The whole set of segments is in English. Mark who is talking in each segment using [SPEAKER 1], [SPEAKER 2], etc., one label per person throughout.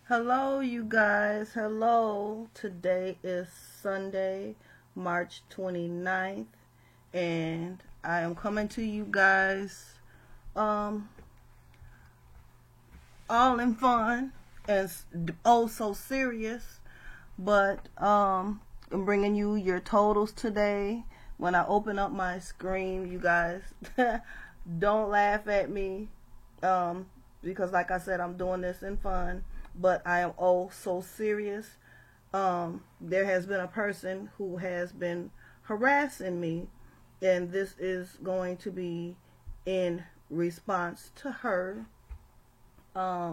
[SPEAKER 1] Hello, you guys. Hello. Today is Sunday, March 29th, and I am coming to you guys all in fun and oh so serious, but I'm bringing you your totals today. When I open up my screen, you guys don't laugh at me because like I said, I'm doing this in fun. But I am oh so serious. There has been a person who has been harassing me, and this is going to be in response to her. Okay,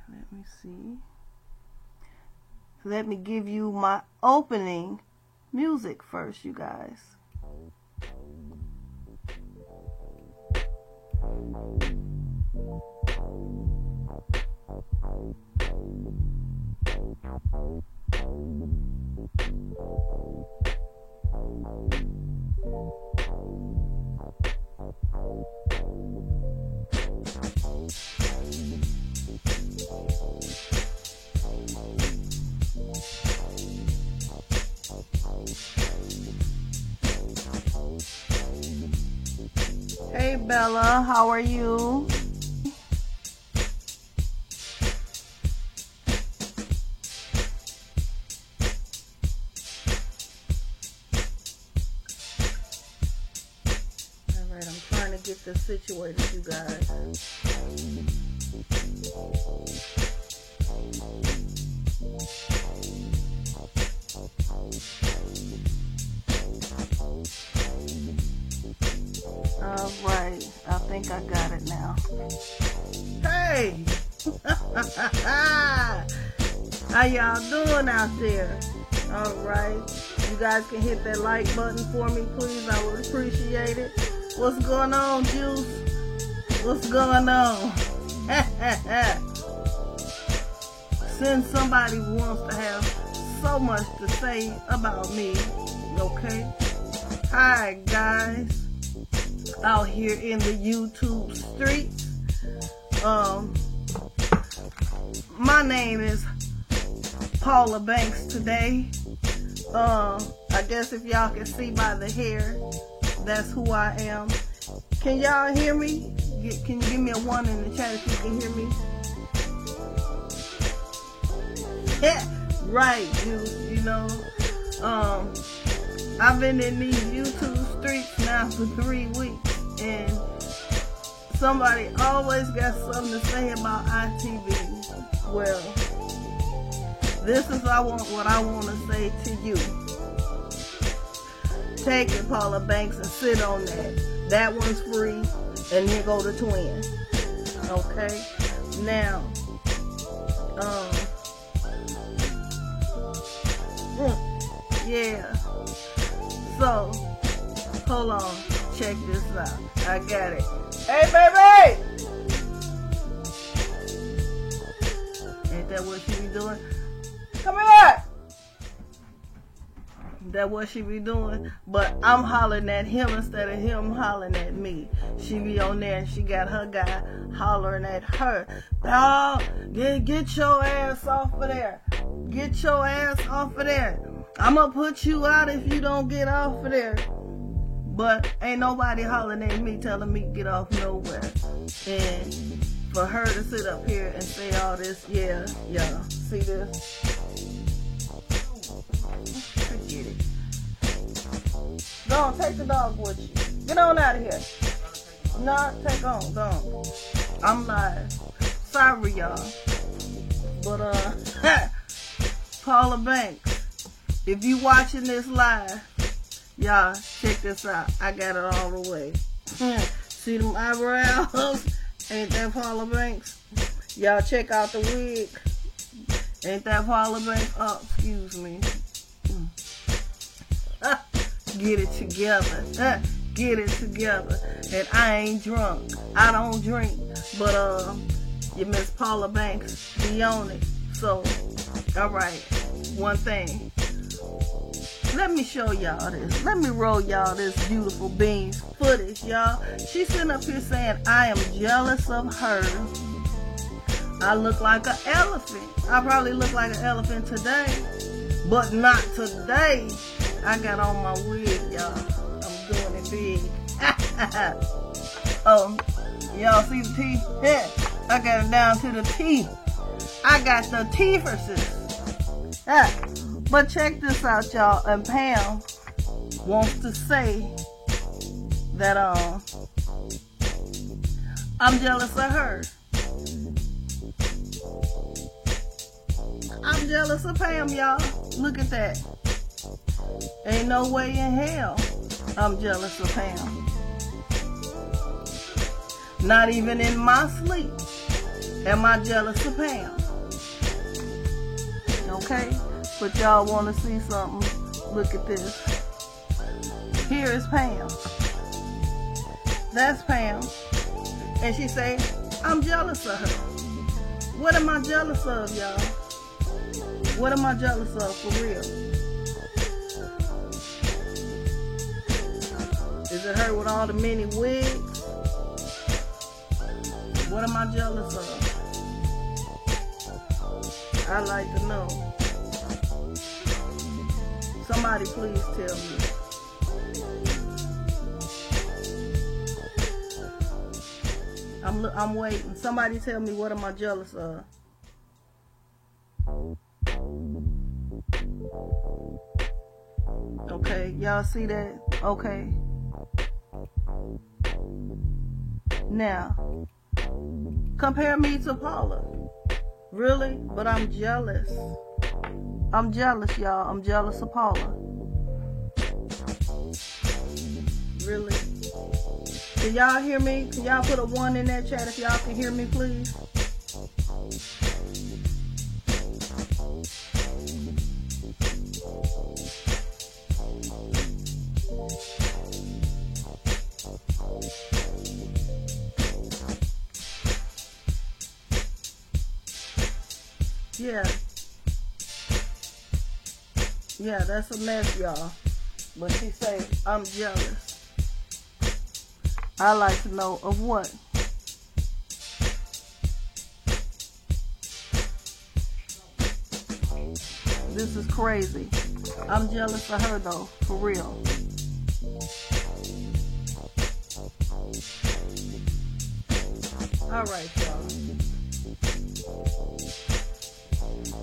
[SPEAKER 1] let me see. Let me give you my opening music first, you guys. Hey Bella, how are you? Alright, I'm trying to get this situated, you guys. Alright, I think I got it now. Hey! How y'all doing out there? Alright, you guys can hit that like button for me, please. I would appreciate it. What's going on, Juice? What's going on? Since somebody wants to have so much to say about me, okay? Hi, guys. Out here in the YouTube streets. My name is Paula Banks today. I guess if y'all can see by the hair, that's who I am. Can y'all hear me? Can you give me a 1 in the chat if you can hear me? Yeah, right, you know. I've been in these YouTube streets now for 3 weeks, and somebody always got something to say about ITV. Well, this is what I want to say to you. Take it, Paula Banks, and sit on that. That one's free, and here go the twin. Okay? Now, yeah. So, hold on. Check this out. I got it. Hey, baby! Ain't that what she be doing? Come here! That what she be doing? But I'm hollering at him instead of him hollering at me. She be on there and she got her guy hollering at her. Oh, get your ass off of there. Get your ass off of there. I'm gonna put you out if you don't get off of there. But ain't nobody hollering at me telling me to get off nowhere. And for her to sit up here and say all this, yeah, see this? Forget it. Go on, take the dog with you. Get on out of here. No, take on, go on. I'm live. Sorry, y'all. But, Paula Banks. If you watching this live, y'all, check this out. I got it all the way. See them eyebrows? Ain't that Paula Banks? Y'all check out the wig. Ain't that Paula Banks? Oh, excuse me. Get it together. Get it together. And I ain't drunk. I don't drink. But, you Miss Paula Banks be on it. So, alright. One thing. let me show y'all this. Let me roll y'all this beautiful beans footage, y'all. She's sitting up here saying, I am jealous of her. I look like an elephant. I probably look like an elephant today, but not today. I got on my wig, y'all. I'm doing it big. Oh, y'all see the T? Yeah, I got it down to the T. I got the T-verses. Yeah. But check this out, y'all. And Pam wants to say that I'm jealous of her. I'm jealous of Pam, y'all. Look at that. Ain't no way in hell I'm jealous of Pam. Not even in my sleep am I jealous of Pam. Okay? But y'all want to see something? Look at this. Here is Pam. That's Pam. And she say, I'm jealous of her. What am I jealous of, y'all? What am I jealous of for real? Is it her with all the many wigs? What am I jealous of? I'd like to know. Somebody please tell me. I'm waiting. Somebody tell me, what am I jealous of? Okay, y'all see that? Okay. Now, compare me to Paula. Really? But I'm jealous. I'm jealous, y'all. I'm jealous of Paula. Really? Can y'all hear me? Can y'all put a 1 in that chat if y'all can hear me, please? Yeah. Yeah, that's a mess, y'all. But she say, I'm jealous. I like to know of what? This is crazy. I'm jealous of her though, for real. Alright, y'all.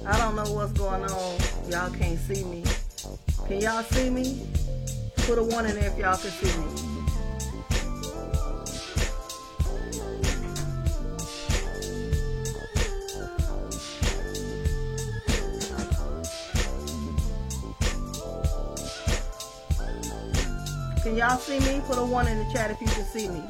[SPEAKER 1] I don't know what's going on. Y'all can't see me. Can y'all see me? Put a 1 in there if y'all can see me. Can y'all see me? Put a 1 in the chat if you can see me.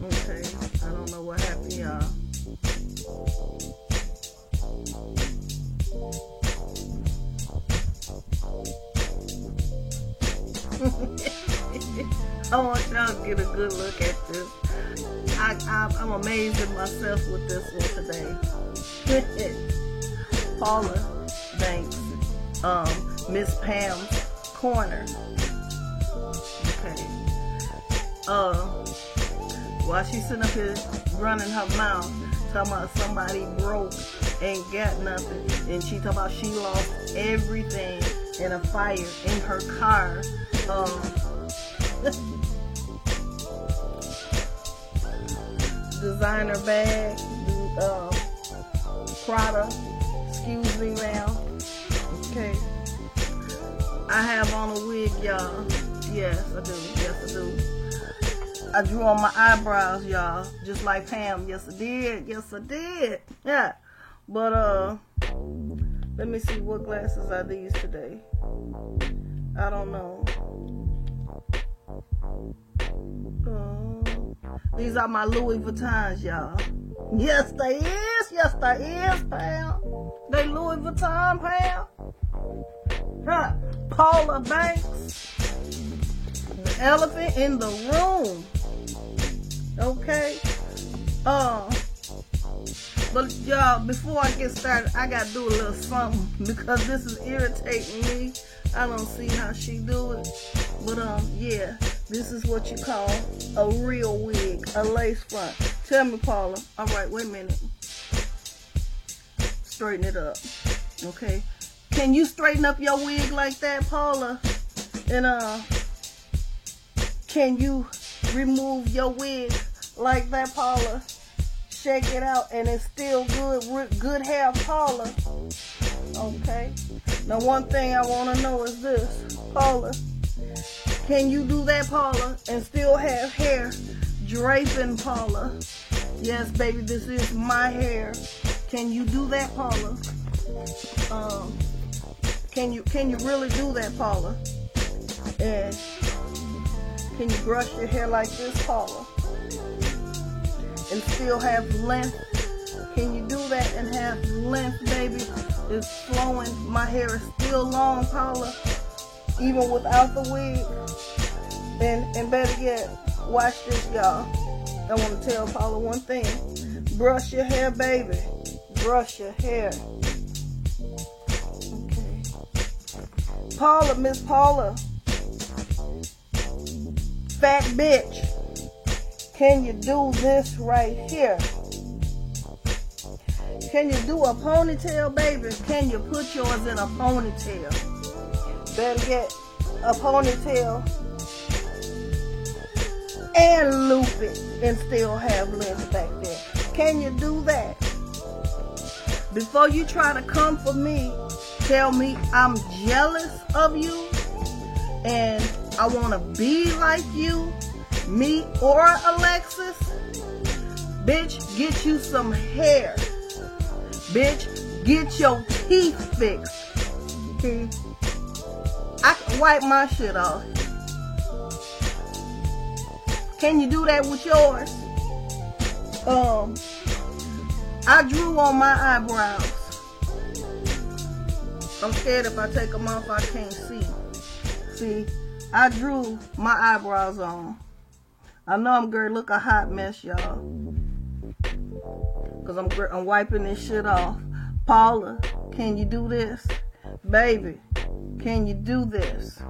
[SPEAKER 1] Okay, I don't know what happened, y'all. I want y'all to get a good look at this. I'm amazed at myself with this one today. Paula Banks, Miss Pam's corner. Okay. While she's sitting up here running her mouth, talking about somebody broke, ain't got nothing, and she talking about she lost everything in a fire in her car. Designer bag, Prada, excuse me ma'am. Okay. I have on a wig, y'all. Yes, I do. Yes, I do. I drew on my eyebrows, y'all. Just like Pam. Yes, I did. Yes, I did. Yeah. But, let me see, what glasses are these today? I don't know. These are my Louis Vuittons, y'all. Yes, they is. Yes, they is, Pam. They Louis Vuitton, Pam. Huh. Paula Banks. the elephant in the room. Okay? But y'all, before I get started, I gotta do a little something because this is irritating me. I don't see how she do it. But yeah, this is what you call a real wig, a lace front. Tell me, Paula. All right, wait a minute. Straighten it up. Okay? Can you straighten up your wig like that, Paula? And can you remove your wig like that, Paula? Shake it out and it's still good hair, Paula. Okay. Now one thing I want to know is this, Paula. Can you do that, Paula, and still have hair draping, Paula? Yes, baby, this is my hair. Can you do that, Paula? Can you really do that, Paula? And can you brush your hair like this, Paula? And still have length? Can you do that and have length, baby? It's flowing. My hair is still long, Paula, even without the wig. And better yet, watch this, y'all. I want to tell Paula one thing. Brush your hair, baby. Brush your hair. Okay. Paula, Miss Paula. Fat bitch. Can you do this right here? Can you do a ponytail, baby? Can you put yours in a ponytail? Better get a ponytail and loop it and still have length back there. Can you do that? Before you try to come for me, tell me I'm jealous of you and I want to be like you, me or Alexis. Bitch, get you some hair. Bitch, get your teeth fixed. Okay? I can wipe my shit off. Can you do that with yours? I drew on my eyebrows. I'm scared if I take them off, I can't see. See, I drew my eyebrows on. I know I'm gonna look a hot mess, y'all. Because I'm wiping this shit off. Paula, can you do this? Baby, can you do this?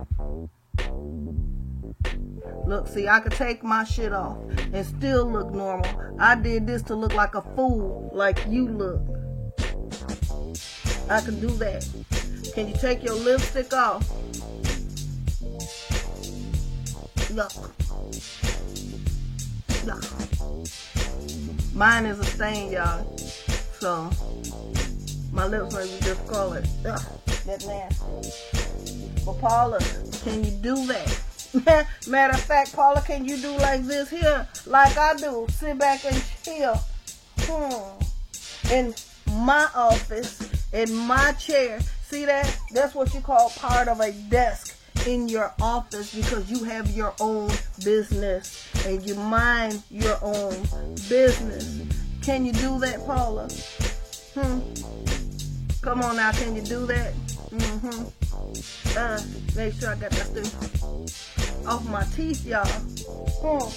[SPEAKER 1] Look, see, I could take my shit off and still look normal. I did this to look like a fool, like you look. I can do that. Can you take your lipstick off? Look. Look. Mine is a stain, y'all. So, my lips might be discolored. Ugh, that's nasty. But Paula, can you do that? Matter of fact, Paula, can you do like this here? Like I do. Sit back and chill. In my office, in my chair. See that? That's what you call part of a desk in your office because you have your own business and you mind your own business. Can you do that, Paula? Come on now, can you do that? Make sure I got that thing off my teeth, y'all.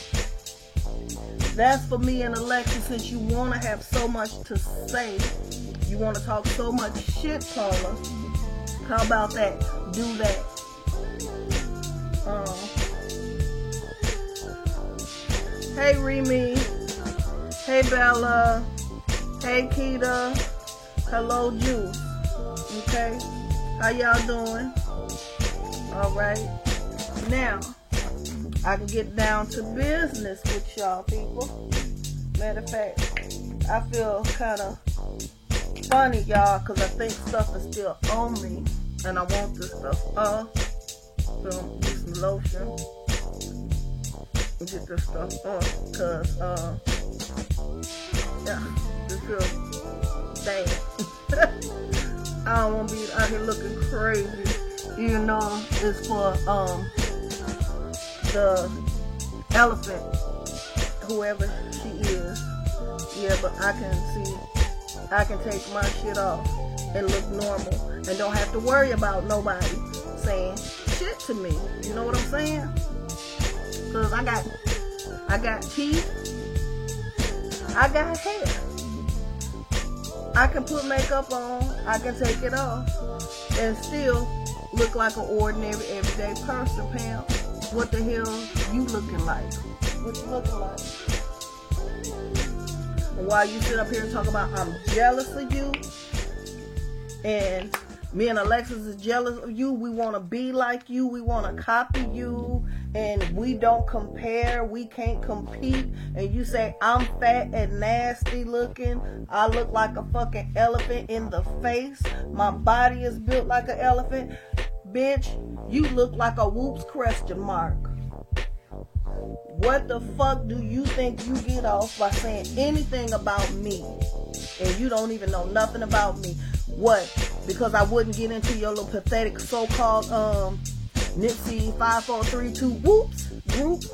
[SPEAKER 1] That's for me and Alexa, since you want to have so much to say. You want to talk so much shit, Paula. How about that? Do that. Hey, Remy. Hey, Bella. Hey, Keita. Hello, Juice. Okay? How y'all doing? Alright. Now, I can get down to business with y'all people. Matter of fact, I feel kind of funny, y'all, because I think stuff is still on me. And I want this stuff off. So, use some lotion. And get this stuff off. Because, yeah, this feels bad. I don't want to be out here looking crazy. Even though it's for, the elephant, whoever she is. Yeah, but I can take my shit off and look normal and don't have to worry about nobody saying shit to me. You know what I'm saying? Cause I got teeth, I got hair. I can put makeup on, I can take it off, and still look like an ordinary, everyday person, Pam. What the hell you looking like? What you looking like? And while you sit up here and talk about I'm jealous of you, and me and Alexis is jealous of you, we want to be like you, we want to copy you, and we don't compare, we can't compete, and you say I'm fat and nasty looking, I look like a fucking elephant in the face, my body is built like an elephant, bitch, you look like a whoops question mark. What the fuck do you think you get off by saying anything about me, and you don't even know nothing about me? What? Because I wouldn't get into your little pathetic so-called Nipsey 5432 whoops group?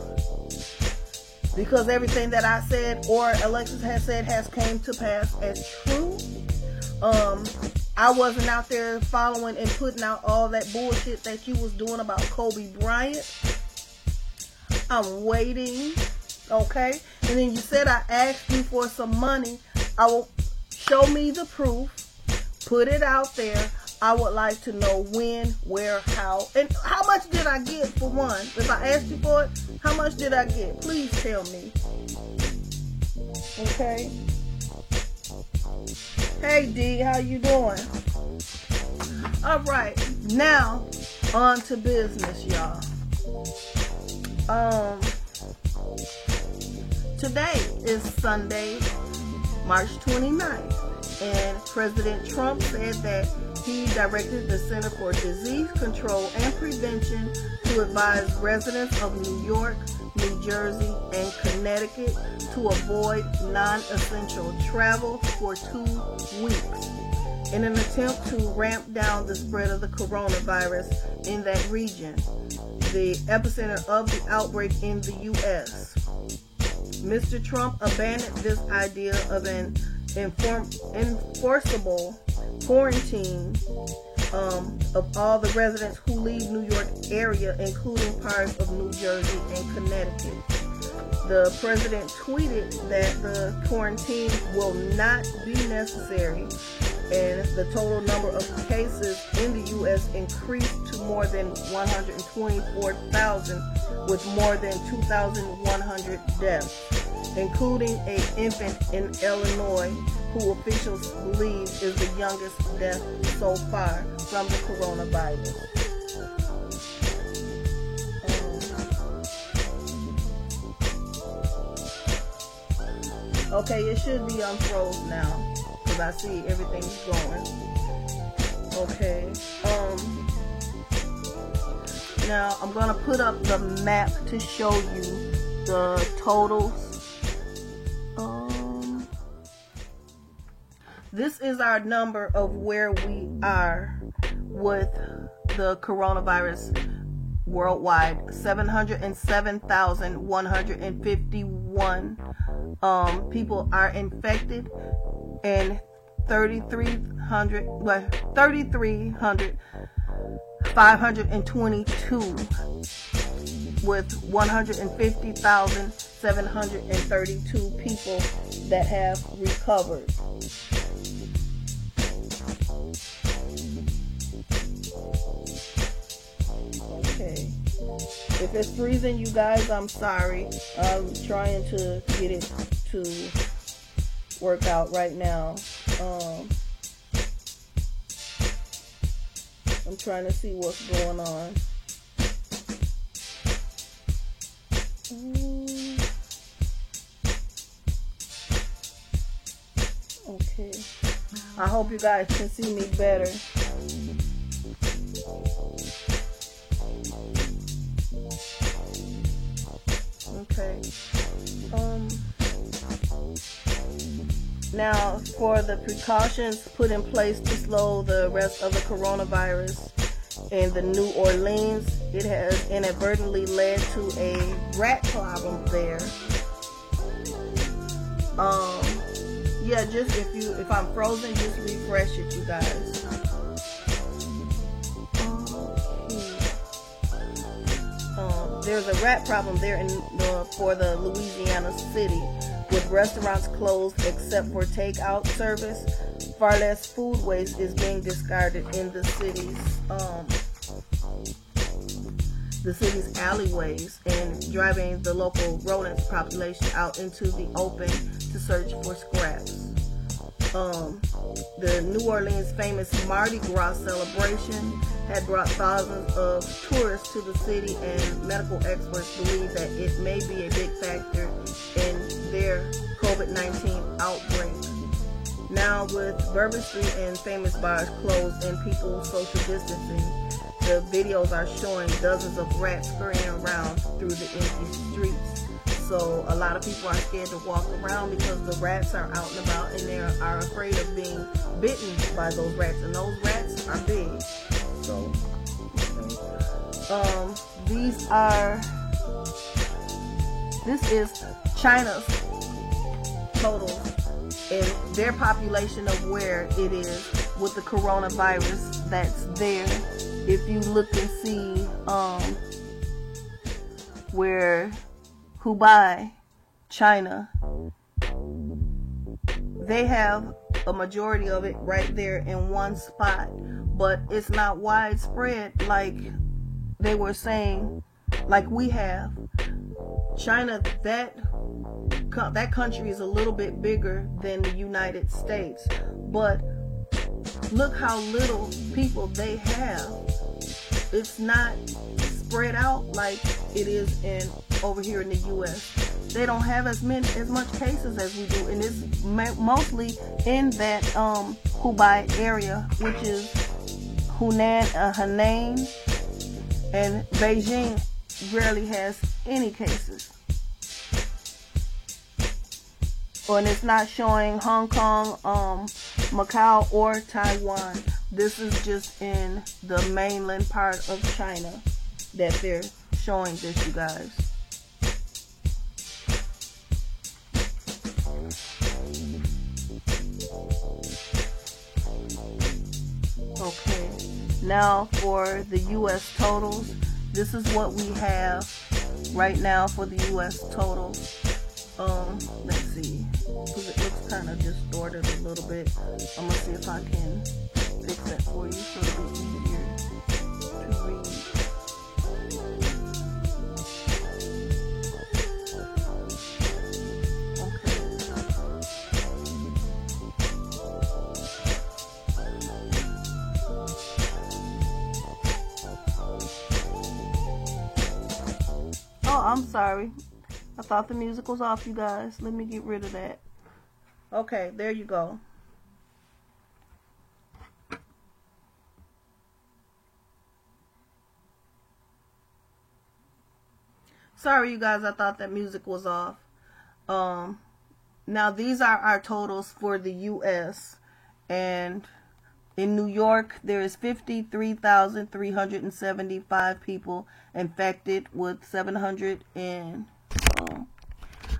[SPEAKER 1] Because everything that I said or Alexis has said has came to pass as true. I wasn't out there following and putting out all that bullshit that you was doing about Kobe Bryant. I'm waiting, okay? And then you said I asked you for some money. I will show me the proof. Put it out there. I would like to know when, where, how, and how much did I get for one? If I asked you for it, how much did I get? Please tell me. Okay. Hey D, how you doing? All right, now on to business, y'all. Today is Sunday, March 29th. And President Trump said that he directed the Center for Disease Control and Prevention to advise residents of New York, New Jersey, and Connecticut to avoid non-essential travel for 2 weeks in an attempt to ramp down the spread of the coronavirus in that region, the epicenter of the outbreak in the U.S. Mr. Trump abandoned this idea of an enforceable quarantine of all the residents who leave New York area, including parts of New Jersey and Connecticut. The president tweeted that the quarantine will not be necessary, and the total number of cases in the U.S. increased to more than 124,000, with more than 2,100 deaths, including an infant in Illinois, who officials believe is the youngest death so far from the coronavirus. Okay, it should be unfroze now, because I see everything's going. Okay, now I'm going to put up the map to show you the totals. This is our number of where we are with the coronavirus worldwide. 707,151 people are infected, and 3,522 with 150,732 people that have recovered. Okay. If it's freezing, you guys, I'm sorry. I'm trying to get it to work out right now. I'm trying to see what's going on. Okay. I hope you guys can see me better. Okay. Now, for the precautions put in place to slow the rest of the coronavirus in the New Orleans, it has inadvertently led to a rat problem there. Yeah, just if I'm frozen, just refresh it, you guys. is a rat problem there for the Louisiana city, with restaurants closed except for takeout service. Far less food waste is being discarded in the city's alleyways, and driving the local rodent population out into the open to search for scraps. The New Orleans famous Mardi Gras celebration had brought thousands of tourists to the city, and medical experts believe that it may be a big factor in their COVID-19 outbreak. Now, with Bourbon Street and famous bars closed and people social distancing, the videos are showing dozens of rats scurrying around through the empty streets. So a lot of people are scared to walk around because the rats are out and about, and they are afraid of being bitten by those rats, and those rats are big. So this is China's total and their population of where it is with the coronavirus that's there. If you look and see where Hubei, China, they have a majority of it right there in one spot, but it's not widespread like they were saying, like we have. China, that country is a little bit bigger than the United States, but look how little people they have. It's not spread out like it is over here in the U.S. They don't have as much cases as we do, and it's mostly in that Hubei area, which is Henan, and Beijing rarely has any cases. And it's not showing Hong Kong, Macau, or Taiwan. This is just in the mainland part of China that they're showing this, you guys. Okay, now for the U.S. totals. This is what we have right now for the U.S. totals. Let's see, because it looks kind of distorted a little bit. I'm gonna see if I can fix that for you so it'll be easier to read. Oh, I'm sorry. I thought the music was off, you guys. Let me get rid of that. Okay, there you go. Sorry, you guys. I thought that music was off. Now, these are our totals for the U.S. And in New York, there is 53,375 people infected with 700 and...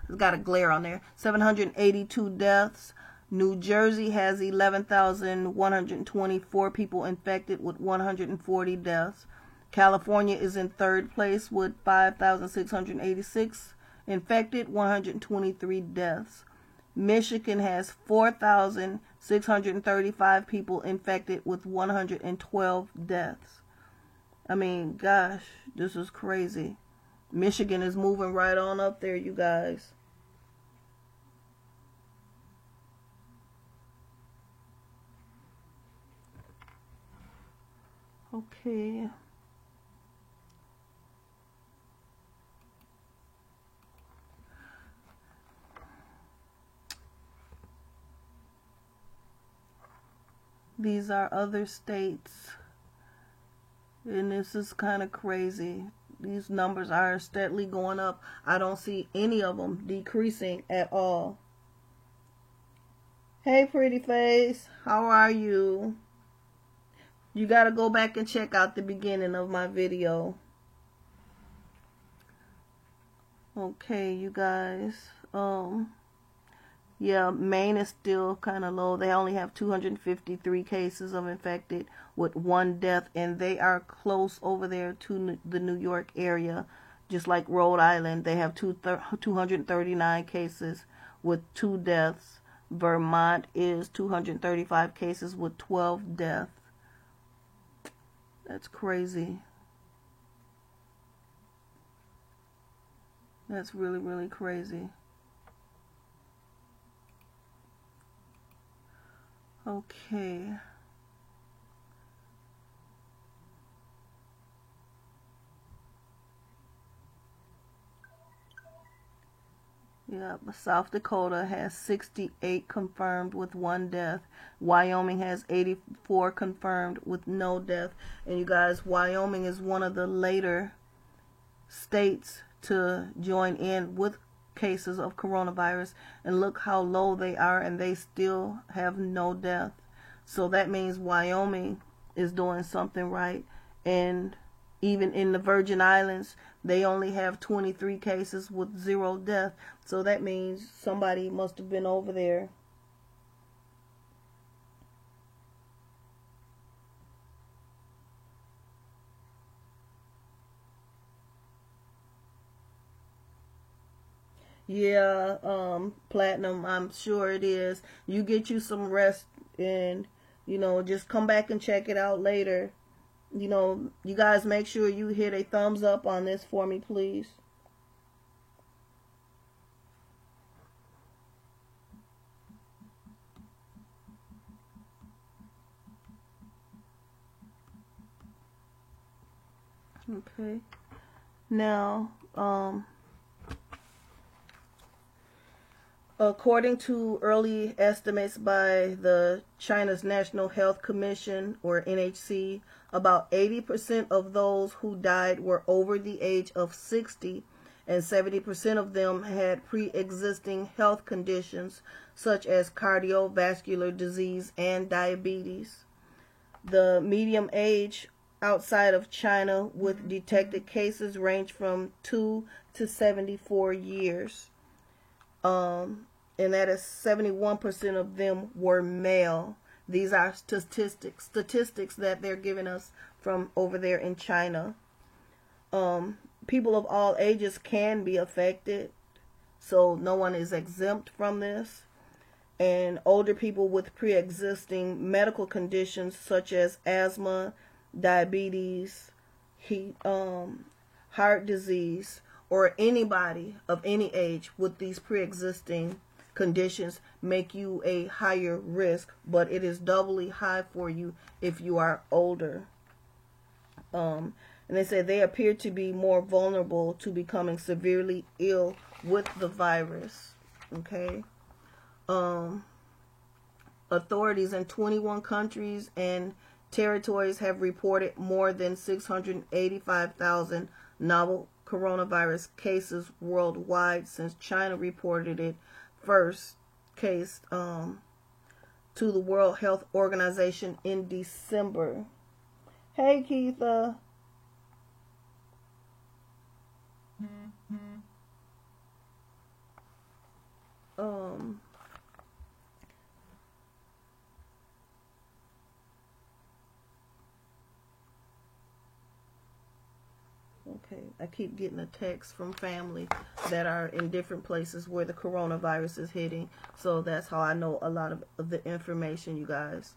[SPEAKER 1] it's got a glare on there. 782 deaths. New Jersey has 11,124 people infected with 140 deaths. California is in third place with 5,686 infected, 123 deaths. Michigan has 4,635 people infected with 112 deaths. I mean, gosh, this is crazy. Michigan is moving right on up there, you guys. Okay. These are other states. And this is kind of crazy. These numbers are steadily going up. I don't see any of them decreasing at all. Hey, pretty face. How are you? You got to go back and check out the beginning of my video. Okay, you guys. Yeah, Maine is still kind of low. They only have 253 cases of infected with 1 death, and they are close over there to the New York area just like Rhode Island, they have 239 cases with 2 deaths. Vermont is 235 cases with 12 deaths. That's crazy. That's really, really crazy. Okay. Yeah, but South Dakota has 68 confirmed with 1 death. Wyoming has 84 confirmed with no death. And you guys, Wyoming is one of the later states to join in with cases of coronavirus. And look how low they are, and they still have no death. So that means Wyoming is doing something right. And even in the Virgin Islands, they only have 23 cases with 0 death. So that means somebody must have been over there. Yeah, Platinum, I'm sure it is. You get you some rest and, just come back and check it out later. You guys make sure you hit a thumbs up on this for me, please. Okay. Now, according to early estimates by the China's National Health Commission, or NHC, about 80% of those who died were over the age of 60, and 70% of them had pre-existing health conditions such as cardiovascular disease and diabetes. The median age outside of China with detected cases range from 2 to 74 years. And that is 71% of them were male. These are statistics that they're giving us from over there in China. People of all ages can be affected, so no one is exempt from this. And older people with pre-existing medical conditions such as asthma, diabetes, heart disease, or anybody of any age with these pre-existing conditions make you a higher risk, but it is doubly high for you if you are older. And they say they appear to be more vulnerable to becoming severely ill with the virus. Okay. Authorities in 21 countries and territories have reported more than 685,000 novel coronavirus cases worldwide since China reported it first case to the World Health Organization in December. Hey, Keitha. Okay, I keep getting a text from family that are in different places where the coronavirus is hitting, so that's how I know a lot of the information, you guys.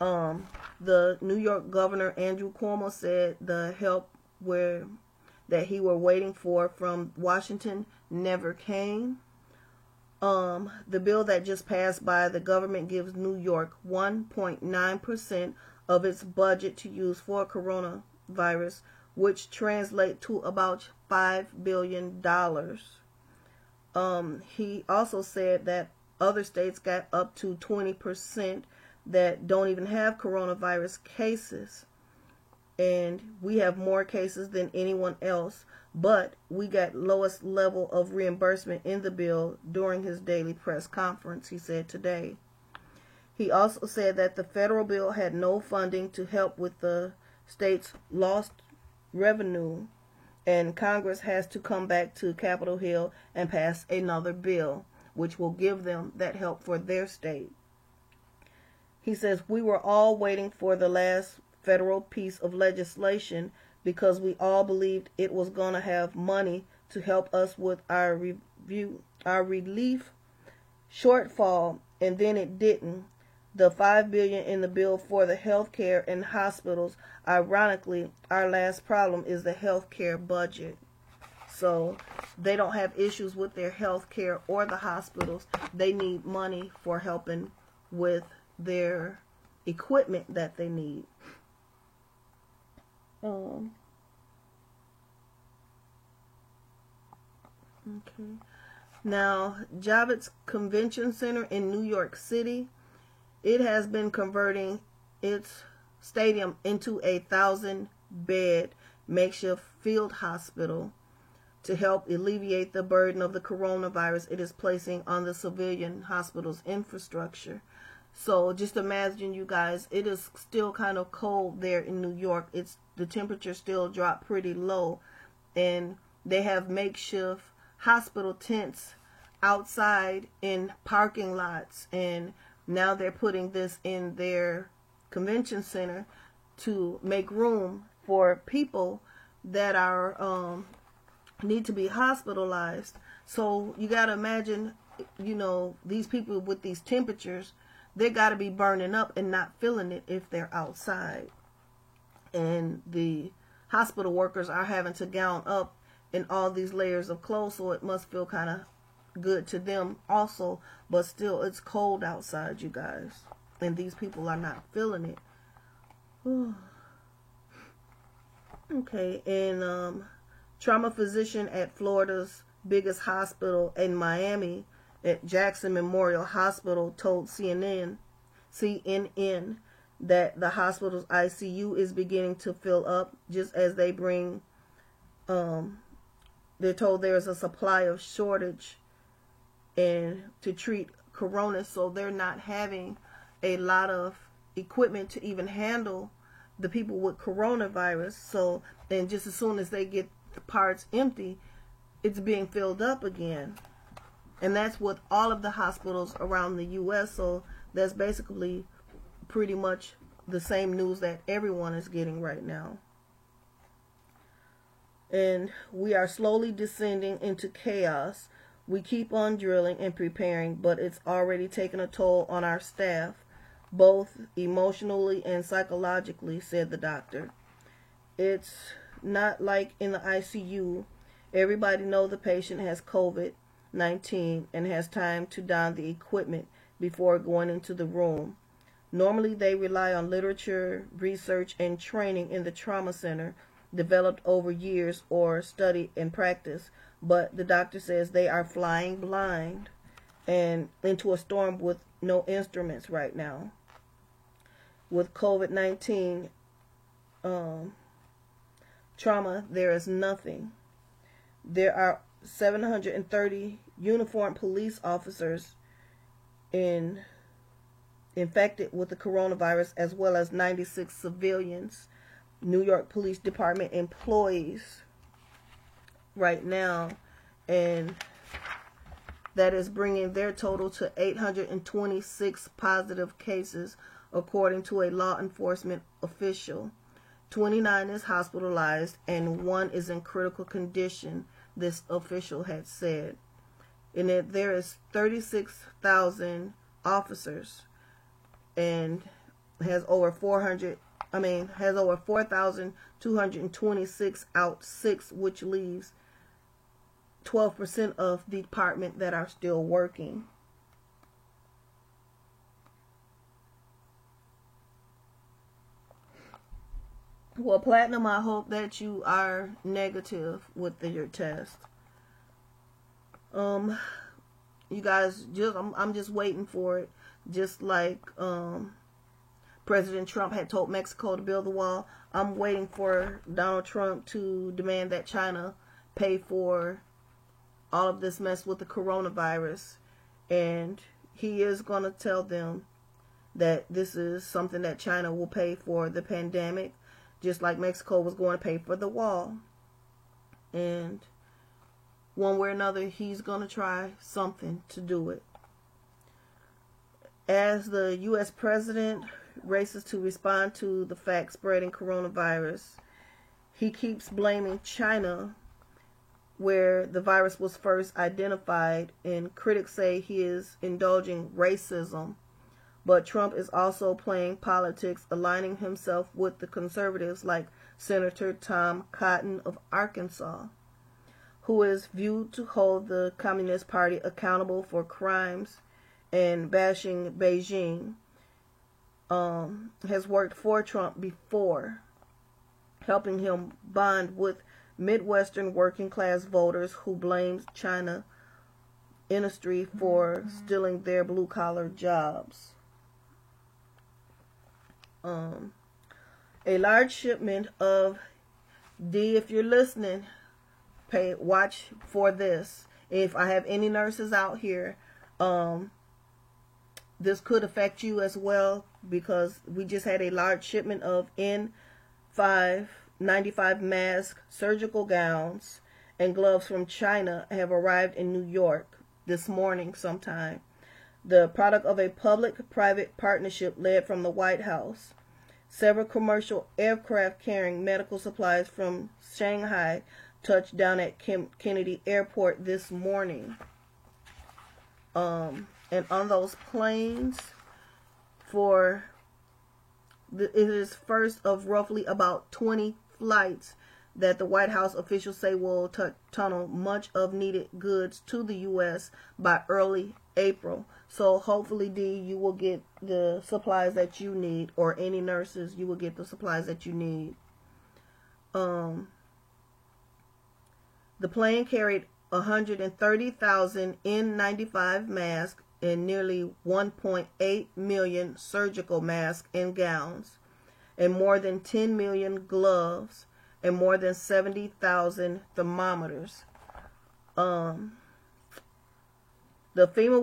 [SPEAKER 1] The New York Governor Andrew Cuomo said the help that he were waiting for from Washington never came. The bill that just passed by the government gives New York 1.9% of its budget to use for coronavirus, which translate to about $5 billion. He also said that other states got up to 20% that don't even have coronavirus cases. And we have more cases than anyone else, but we got lowest level of reimbursement in the bill during his daily press conference, he said today. He also said that the federal bill had no funding to help with the state's lost revenue, and Congress has to come back to Capitol Hill and pass another bill, which will give them that help for their state. He says, we were all waiting for the last federal piece of legislation because we all believed it was going to have money to help us with our relief shortfall, and then it didn't. The $5 billion in the bill for the health care and hospitals. Ironically, our last problem is the health care budget. So they don't have issues with their health care or the hospitals. They need money for helping with their equipment that they need. Okay. Now, Javits Convention Center in New York City, it has been converting its stadium into a 1,000-bed makeshift field hospital to help alleviate the burden of the coronavirus it is placing on the civilian hospital's infrastructure. So just imagine, you guys, it is still kind of cold there in New York. The temperature still dropped pretty low, and they have makeshift hospital tents outside in parking lots, and now they're putting this in their convention center to make room for people that are need to be hospitalized. So you got to imagine, you know, these people with these temperatures, they got to be burning up and not feeling it if they're outside. And the hospital workers are having to gown up in all these layers of clothes, so it must feel kind of good to them also. But still, it's cold outside, you guys, and these people are not feeling it. Okay, and trauma physician at Florida's biggest hospital in Miami at Jackson Memorial Hospital told CNN that the hospital's ICU is beginning to fill up just as they bring, they're told there's a supply of shortage and to treat corona, so they're not having a lot of equipment to even handle the people with coronavirus. So then just as soon as they get the parts empty, it's being filled up again. And that's with all of the hospitals around the U.S. So that's basically pretty much the same news that everyone is getting right now. And we are slowly descending into chaos. We keep on drilling and preparing, but it's already taken a toll on our staff, both emotionally and psychologically, said the doctor. It's not like in the ICU. Everybody knows the patient has COVID-19 and has time to don the equipment before going into the room. Normally, they rely on literature, research, and training in the trauma center developed over years or study and practice. But the doctor says they are flying blind and into a storm with no instruments right now. With COVID-19 trauma, there is nothing. There are 730 uniformed police officers infected with the coronavirus, as well as 96 civilians, New York Police Department employees right now, and that is bringing their total to 826 positive cases, according to a law enforcement official. 29 is hospitalized and 1 is in critical condition, this official had said. And that there is 36,000 officers and has over 4,226 out 6, which leaves 12% of the department that are still working. Well, Platinum, I hope that you are negative with your test. You guys, I'm just waiting for it. Just like President Trump had told Mexico to build the wall, I'm waiting for Donald Trump to demand that China pay for all of this mess with the coronavirus. And he is going to tell them that this is something that China will pay for the pandemic, just like Mexico was going to pay for the wall. And one way or another, he's going to try something to do it. As the U.S. president races to respond to the fact-spreading coronavirus, he keeps blaming China, where the virus was first identified, and critics say he is indulging racism. But Trump is also playing politics, aligning himself with the conservatives like Senator Tom Cotton of Arkansas, who is viewed to hold the Communist Party accountable for crimes and bashing Beijing. Has worked for Trump before, helping him bond with Midwestern working class voters who blamed China industry for stealing their blue collar jobs. A large shipment of if you're listening, watch for this. If I have any nurses out here, this could affect you as well, because we just had a large shipment of N95 masks, surgical gowns, and gloves from China have arrived in New York this morning sometime. The product of a public-private partnership led from the White House. Several commercial aircraft carrying medical supplies from Shanghai touched down at Kennedy Airport this morning. And on those planes, it is first of roughly about 20 flights that the White House officials say will tunnel much of needed goods to the U.S. by early April. So hopefully, Dee, you will get the supplies that you need, or any nurses, you will get the supplies that you need. The plane carried 130,000 N95 masks and nearly 1.8 million surgical masks and gowns, and more than 10 million gloves, and more than 70,000 thermometers. The FEMA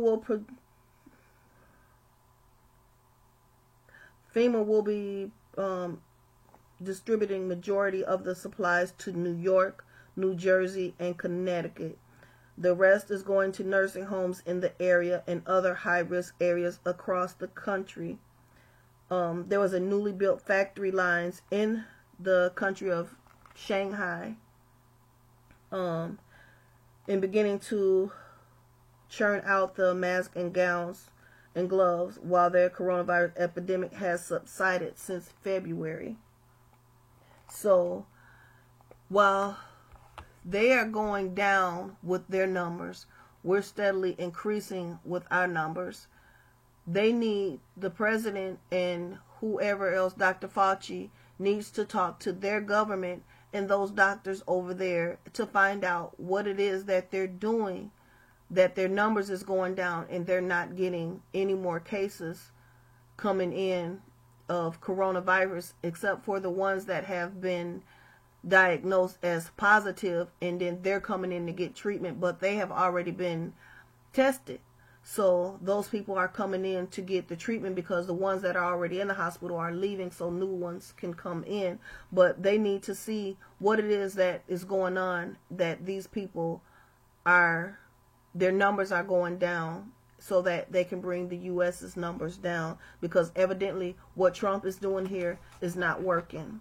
[SPEAKER 1] will be distributing majority of the supplies to New York, New Jersey, and Connecticut. The rest is going to nursing homes in the area and other high-risk areas across the country. There was a newly built factory lines in the country of Shanghai, and beginning to churn out the masks and gowns and gloves, while their coronavirus epidemic has subsided since February. So while they are going down with their numbers, we're steadily increasing with our numbers. They need, the president and whoever else, Dr. Fauci, needs to talk to their government and those doctors over there to find out what it is that they're doing, that their numbers is going down and they're not getting any more cases coming in of coronavirus, except for the ones that have been diagnosed as positive, and then they're coming in to get treatment, but they have already been tested. So those people are coming in to get the treatment, because the ones that are already in the hospital are leaving so new ones can come in. But they need to see what it is that is going on, that these people are, their numbers are going down, so that they can bring the U.S.'s numbers down, because evidently what Trump is doing here is not working.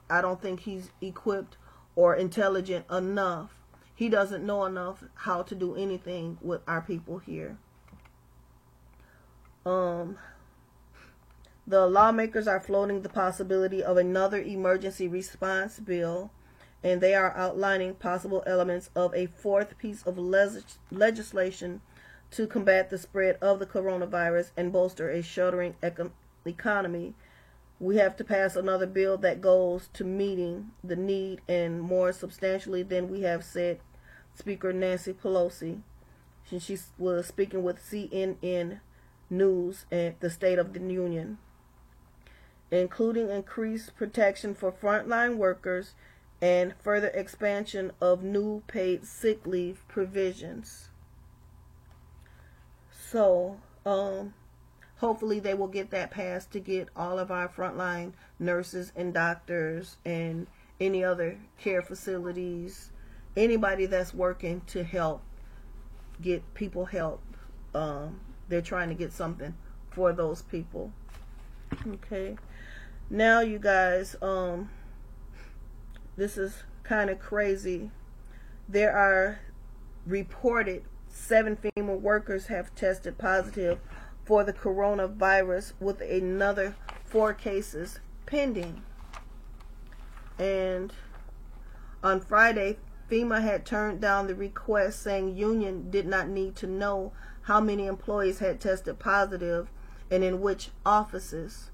[SPEAKER 1] I don't think he's equipped or intelligent enough. He doesn't know enough how to do anything with our people here. The lawmakers are floating the possibility of another emergency response bill, and they are outlining possible elements of a fourth piece of legislation to combat the spread of the coronavirus and bolster a shuttering economy. We have to pass another bill that goes to meeting the need, and more substantially than we have, said Speaker Nancy Pelosi. She was speaking with CNN News at the State of the Union, including increased protection for frontline workers and further expansion of new paid sick leave provisions. So, hopefully they will get that passed to get all of our frontline nurses and doctors and any other care facilities, anybody that's working to help get people help. They're trying to get something for those people. Okay. Now, you guys, this is kind of crazy. There are reported 7 FEMA workers have tested positive for the coronavirus, with another 4 cases pending. And on Friday, FEMA had turned down the request, saying union did not need to know how many employees had tested positive and in which offices.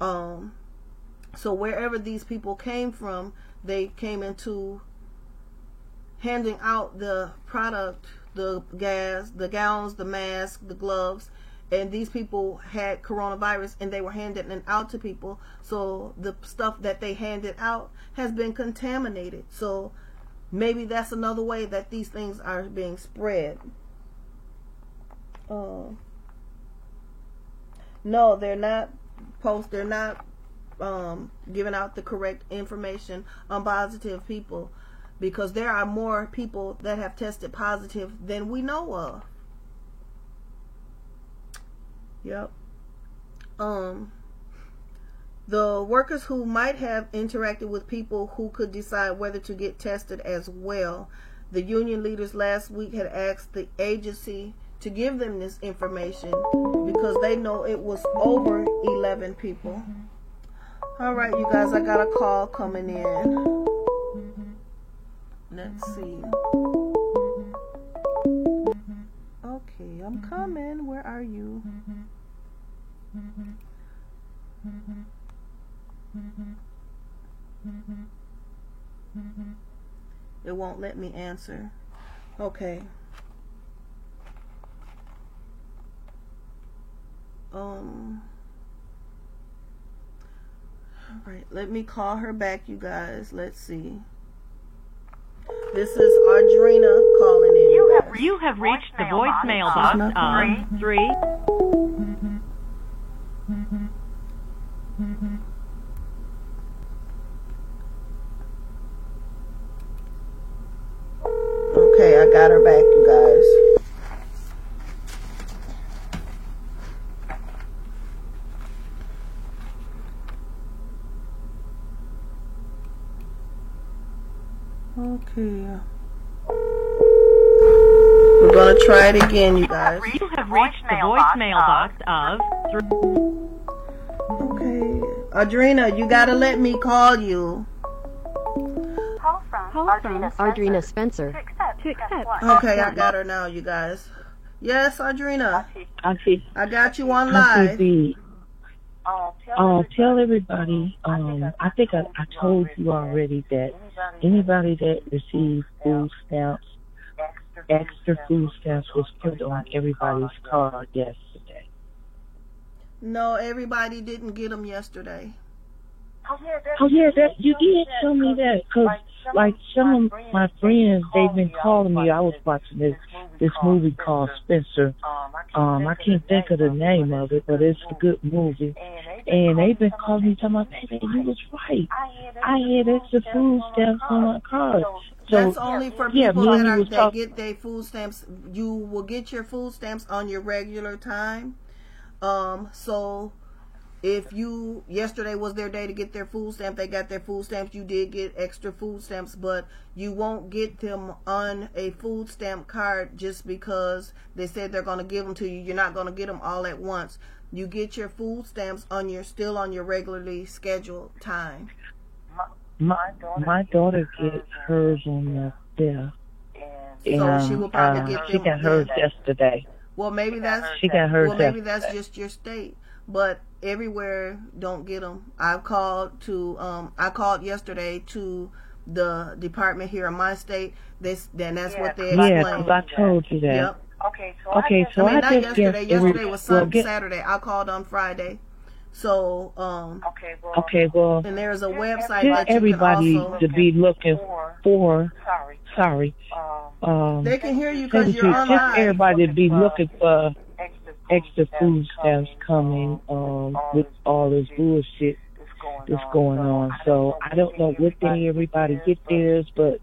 [SPEAKER 1] So wherever these people came from, they came into handing out the product, the gas, the gowns, the masks, the gloves, and these people had coronavirus and they were handing it out to people. So the stuff that they handed out has been contaminated. So maybe that's another way that these things are being spread. No, they're not giving out the correct information on positive people, because there are more people that have tested positive than we know of. Yep. The workers who might have interacted with people who could decide whether to get tested as well. The union leaders last week had asked the agency to give them this information because they know it was over 11 people. All right, you guys, I got a call coming in. Let's see. Okay, I'm coming. Where are you? It won't let me answer. Okay. All right, let me call her back, you guys. Let's see. This is Audrina calling in.
[SPEAKER 2] You have reached the voicemail box of 3.
[SPEAKER 1] Okay, I got her back, you guys. Okay. We're going to try it again, you guys.
[SPEAKER 2] You have reached the voicemail box of 3.
[SPEAKER 1] Okay. Audrina, you got to let me call you.
[SPEAKER 3] Call from Audrina Spencer. To accept.
[SPEAKER 1] Okay, I got her now, you guys. Yes, Audrina. I got you on live.
[SPEAKER 4] Tell everybody, I think I told you already that anybody that received food stamps, extra food stamps was put on everybody's card yesterday.
[SPEAKER 1] No, everybody didn't get them yesterday.
[SPEAKER 4] Oh yeah, that you did tell me that, because like some of my friends, they've been calling me. I was watching this movie called Spencer. I can't think of the name of it, but it's a good movie. And they've been calling me talking about, baby, you was right. I had extra food stamps on my card. So,
[SPEAKER 1] that's only for people that get their food stamps. You will get your food stamps on your regular time. So if yesterday was their day to get their food stamp, they got their food stamps, you did get extra food stamps, but you won't get them on a food stamp card just because they said they're going to give them to you. You're not going to get them all at once. You get your food stamps still on your regularly scheduled time.
[SPEAKER 4] My daughter gets hers on the 5th.
[SPEAKER 1] So she will probably get them.
[SPEAKER 4] She got hers yesterday.
[SPEAKER 1] Well, maybe that's
[SPEAKER 4] yesterday.
[SPEAKER 1] Just your state, but everywhere don't get them. I called yesterday to the department here in my state. That's what they explained.
[SPEAKER 4] Yeah, because I told you that.
[SPEAKER 1] Yep.
[SPEAKER 4] Okay, so
[SPEAKER 1] I mean, not
[SPEAKER 4] just
[SPEAKER 1] yesterday. Yesterday was Saturday. I called on Friday. So,
[SPEAKER 4] well,
[SPEAKER 1] and there's a website
[SPEAKER 4] tell
[SPEAKER 1] that you
[SPEAKER 4] everybody
[SPEAKER 1] can also
[SPEAKER 4] to be looking for. Sorry.
[SPEAKER 1] They can hear you because you're online.
[SPEAKER 4] Just everybody to be looking for extra food stamps coming with all this bullshit that's going on. So I don't know what day everybody get theirs, but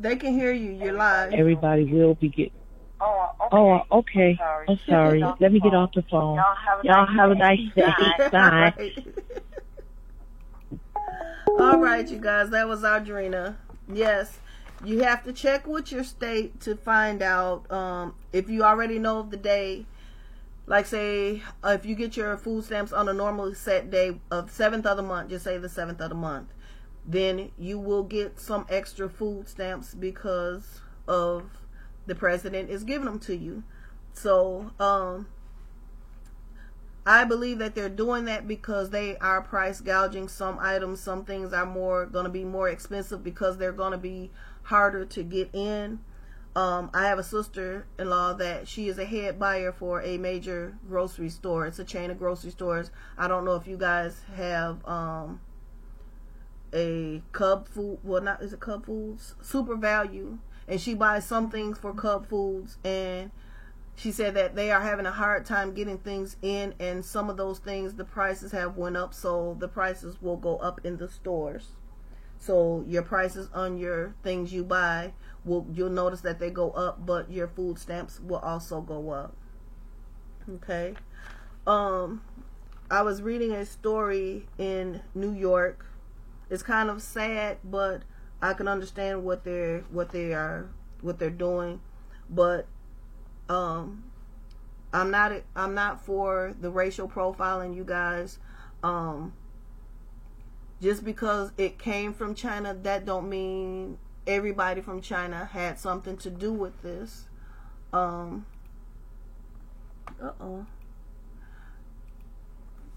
[SPEAKER 1] they can hear you. You're live.
[SPEAKER 4] Everybody will be getting. Oh, okay. I'm sorry. Let me get off the phone. Y'all have a nice day. Bye.
[SPEAKER 1] All All right, you guys, that was Audrina. Yes, you have to check with your state to find out if you already know of the day. Like, say, if you get your food stamps on a normally set day of 7th of the month, just say the 7th of the month, then you will get some extra food stamps because of the president is giving them to you. So, I believe that they're doing that because they are price gouging some items. Some things are going to be more expensive because they're going to be harder to get in. I have a sister-in-law that she is a head buyer for a major grocery store. It's a chain of grocery stores. I don't know if you guys have a Cub Food, well, not, is it Cub Foods? Super Value. And she buys some things for Cub Foods, and she said that they are having a hard time getting things in, and some of those things, the prices have went up, so the prices will go up in the stores. So your prices on your things you buy, you'll notice that they go up, but your food stamps will also go up. Okay. I was reading a story in New York. It's kind of sad, but I can understand what they're doing. But I'm not for the racial profiling, you guys. Just because it came from China, that don't mean everybody from China had something to do with this.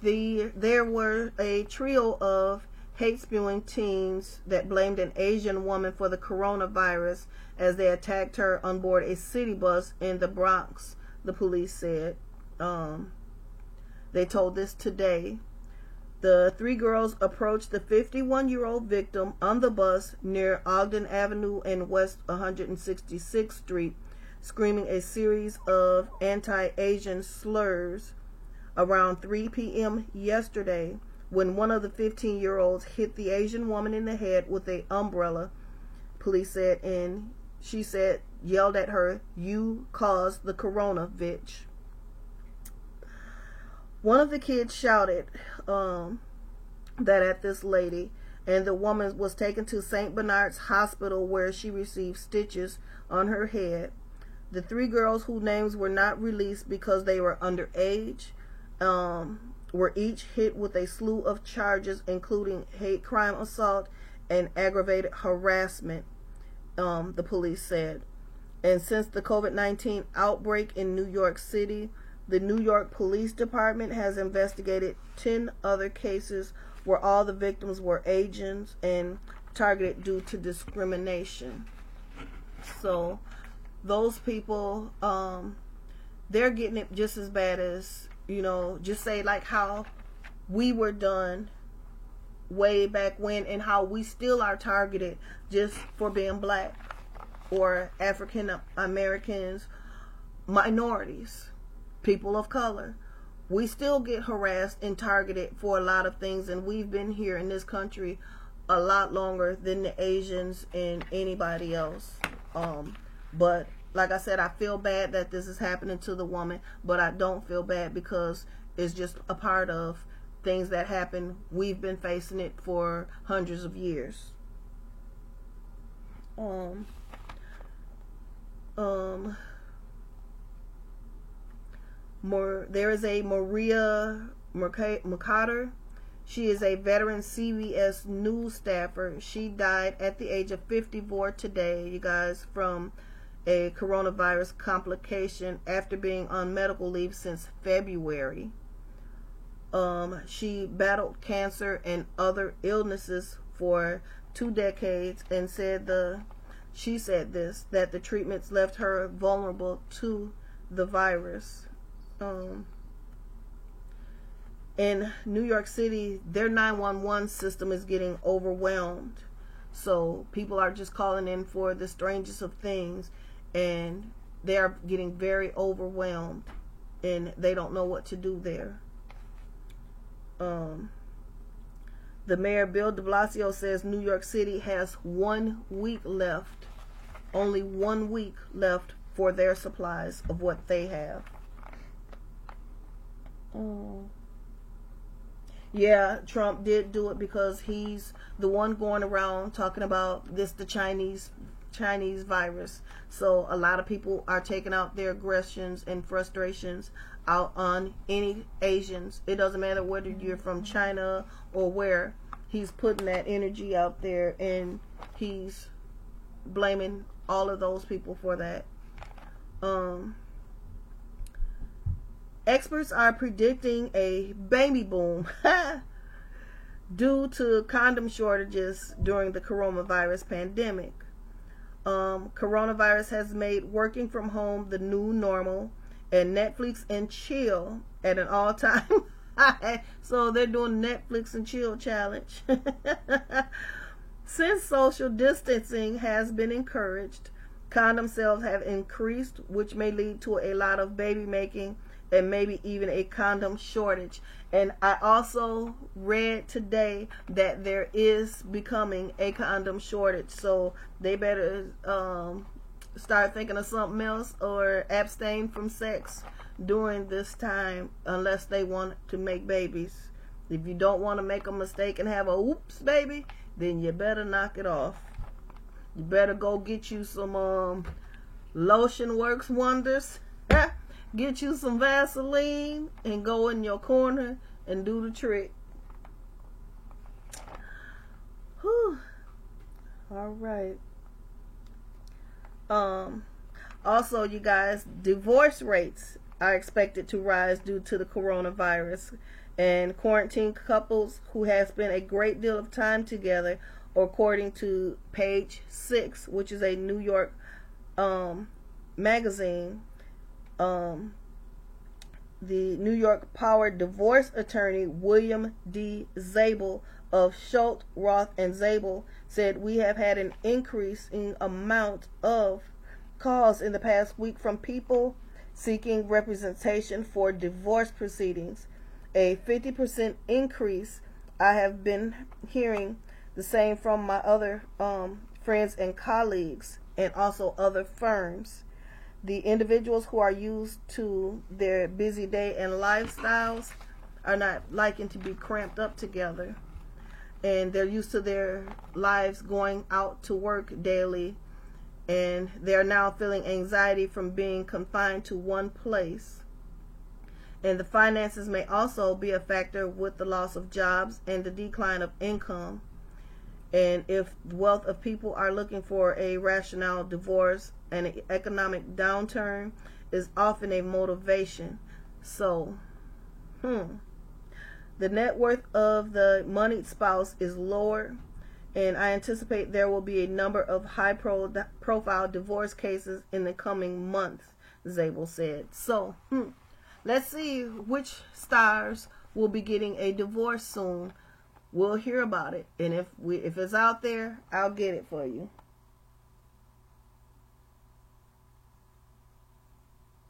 [SPEAKER 1] There were a trio of hate-spewing teens that blamed an Asian woman for the coronavirus as they attacked her on board a city bus in the Bronx, the police said. They told this today. The three girls approached the 51-year-old victim on the bus near Ogden Avenue and West 166th Street, screaming a series of anti-Asian slurs around 3 p.m. yesterday when one of the 15-year-olds hit the Asian woman in the head with an umbrella, police said, and she said, yelled at her, "You caused the corona, bitch." One of the kids shouted that at this lady, and the woman was taken to St. Bernard's Hospital where she received stitches on her head. The three girls, whose names were not released because they were underage, were each hit with a slew of charges, including hate crime assault and aggravated harassment, the police said. And since the COVID-19 outbreak in New York City, the New York Police Department has investigated 10 other cases where all the victims were Asians and targeted due to discrimination. So those people, they're getting it just as bad as, just say like how we were done way back when, and how we still are targeted just for being black or African Americans, minorities, people of color. We still get harassed and targeted for a lot of things, and we've been here in this country a lot longer than the Asians and anybody else. But like I said, I feel bad that this is happening to the woman, but I don't feel bad because it's just a part of things that happen. We've been facing it for hundreds of years. There is a Maria Mercader. She is a veteran CBS News staffer. She died at the age of 54 today, you guys, from a coronavirus complication after being on medical leave since February. She battled cancer and other illnesses for 2 decades and she said this, that the treatments left her vulnerable to the virus. In New York City, their 911 system is getting overwhelmed. So people are just calling in for the strangest of things, and they are getting very overwhelmed, and they don't know what to do there. The mayor, Bill de Blasio, says New York City has 1 week left, only 1 week left for their supplies of what they have. Yeah, Trump did do it because he's the one going around talking about the Chinese virus. So a lot of people are taking out their aggressions and frustrations out on any Asians. It doesn't matter whether you're from China or where. He's putting that energy out there, and he's blaming all of those people for that. Experts are predicting a baby boom due to condom shortages during the coronavirus pandemic. Coronavirus has made working from home the new normal, and Netflix and chill at an all-time high. So they're doing Netflix and chill challenge. Since social distancing has been encouraged, condom sales have increased, which may lead to a lot of baby making and maybe even a condom shortage. And I also read today that there is becoming a condom shortage, so they better start thinking of something else or abstain from sex during this time unless they want to make babies. If you don't want to make a mistake and have a oops baby, then you better knock it off. You better go get you some lotion works wonders. Get you some Vaseline and go in your corner and do the trick. Whew. All right. Also, you guys, divorce rates are expected to rise due to the coronavirus, and quarantine couples who have spent a great deal of time together, according to Page 6, which is a New York magazine. The New York Power divorce attorney William D. Zabel of Schultz, Roth, and Zabel said, "We have had an increase in amount of calls in the past week from people seeking representation for divorce proceedings. A 50% increase. I have been hearing the same from my other friends and colleagues and also other firms. The individuals who are used to their busy day and lifestyles are not liking to be cramped up together, and they're used to their lives going out to work daily, and they're now feeling anxiety from being confined to one place. And the finances may also be a factor with the loss of jobs and the decline of income. And if the wealth of people are looking for a rational divorce, and an economic downturn is often a motivation. So, the net worth of the moneyed spouse is lower, and I anticipate there will be a number of high-profile divorce cases in the coming months," Zabel said. So, let's see which stars will be getting a divorce soon. We'll hear about it, and if it's out there, I'll get it for you.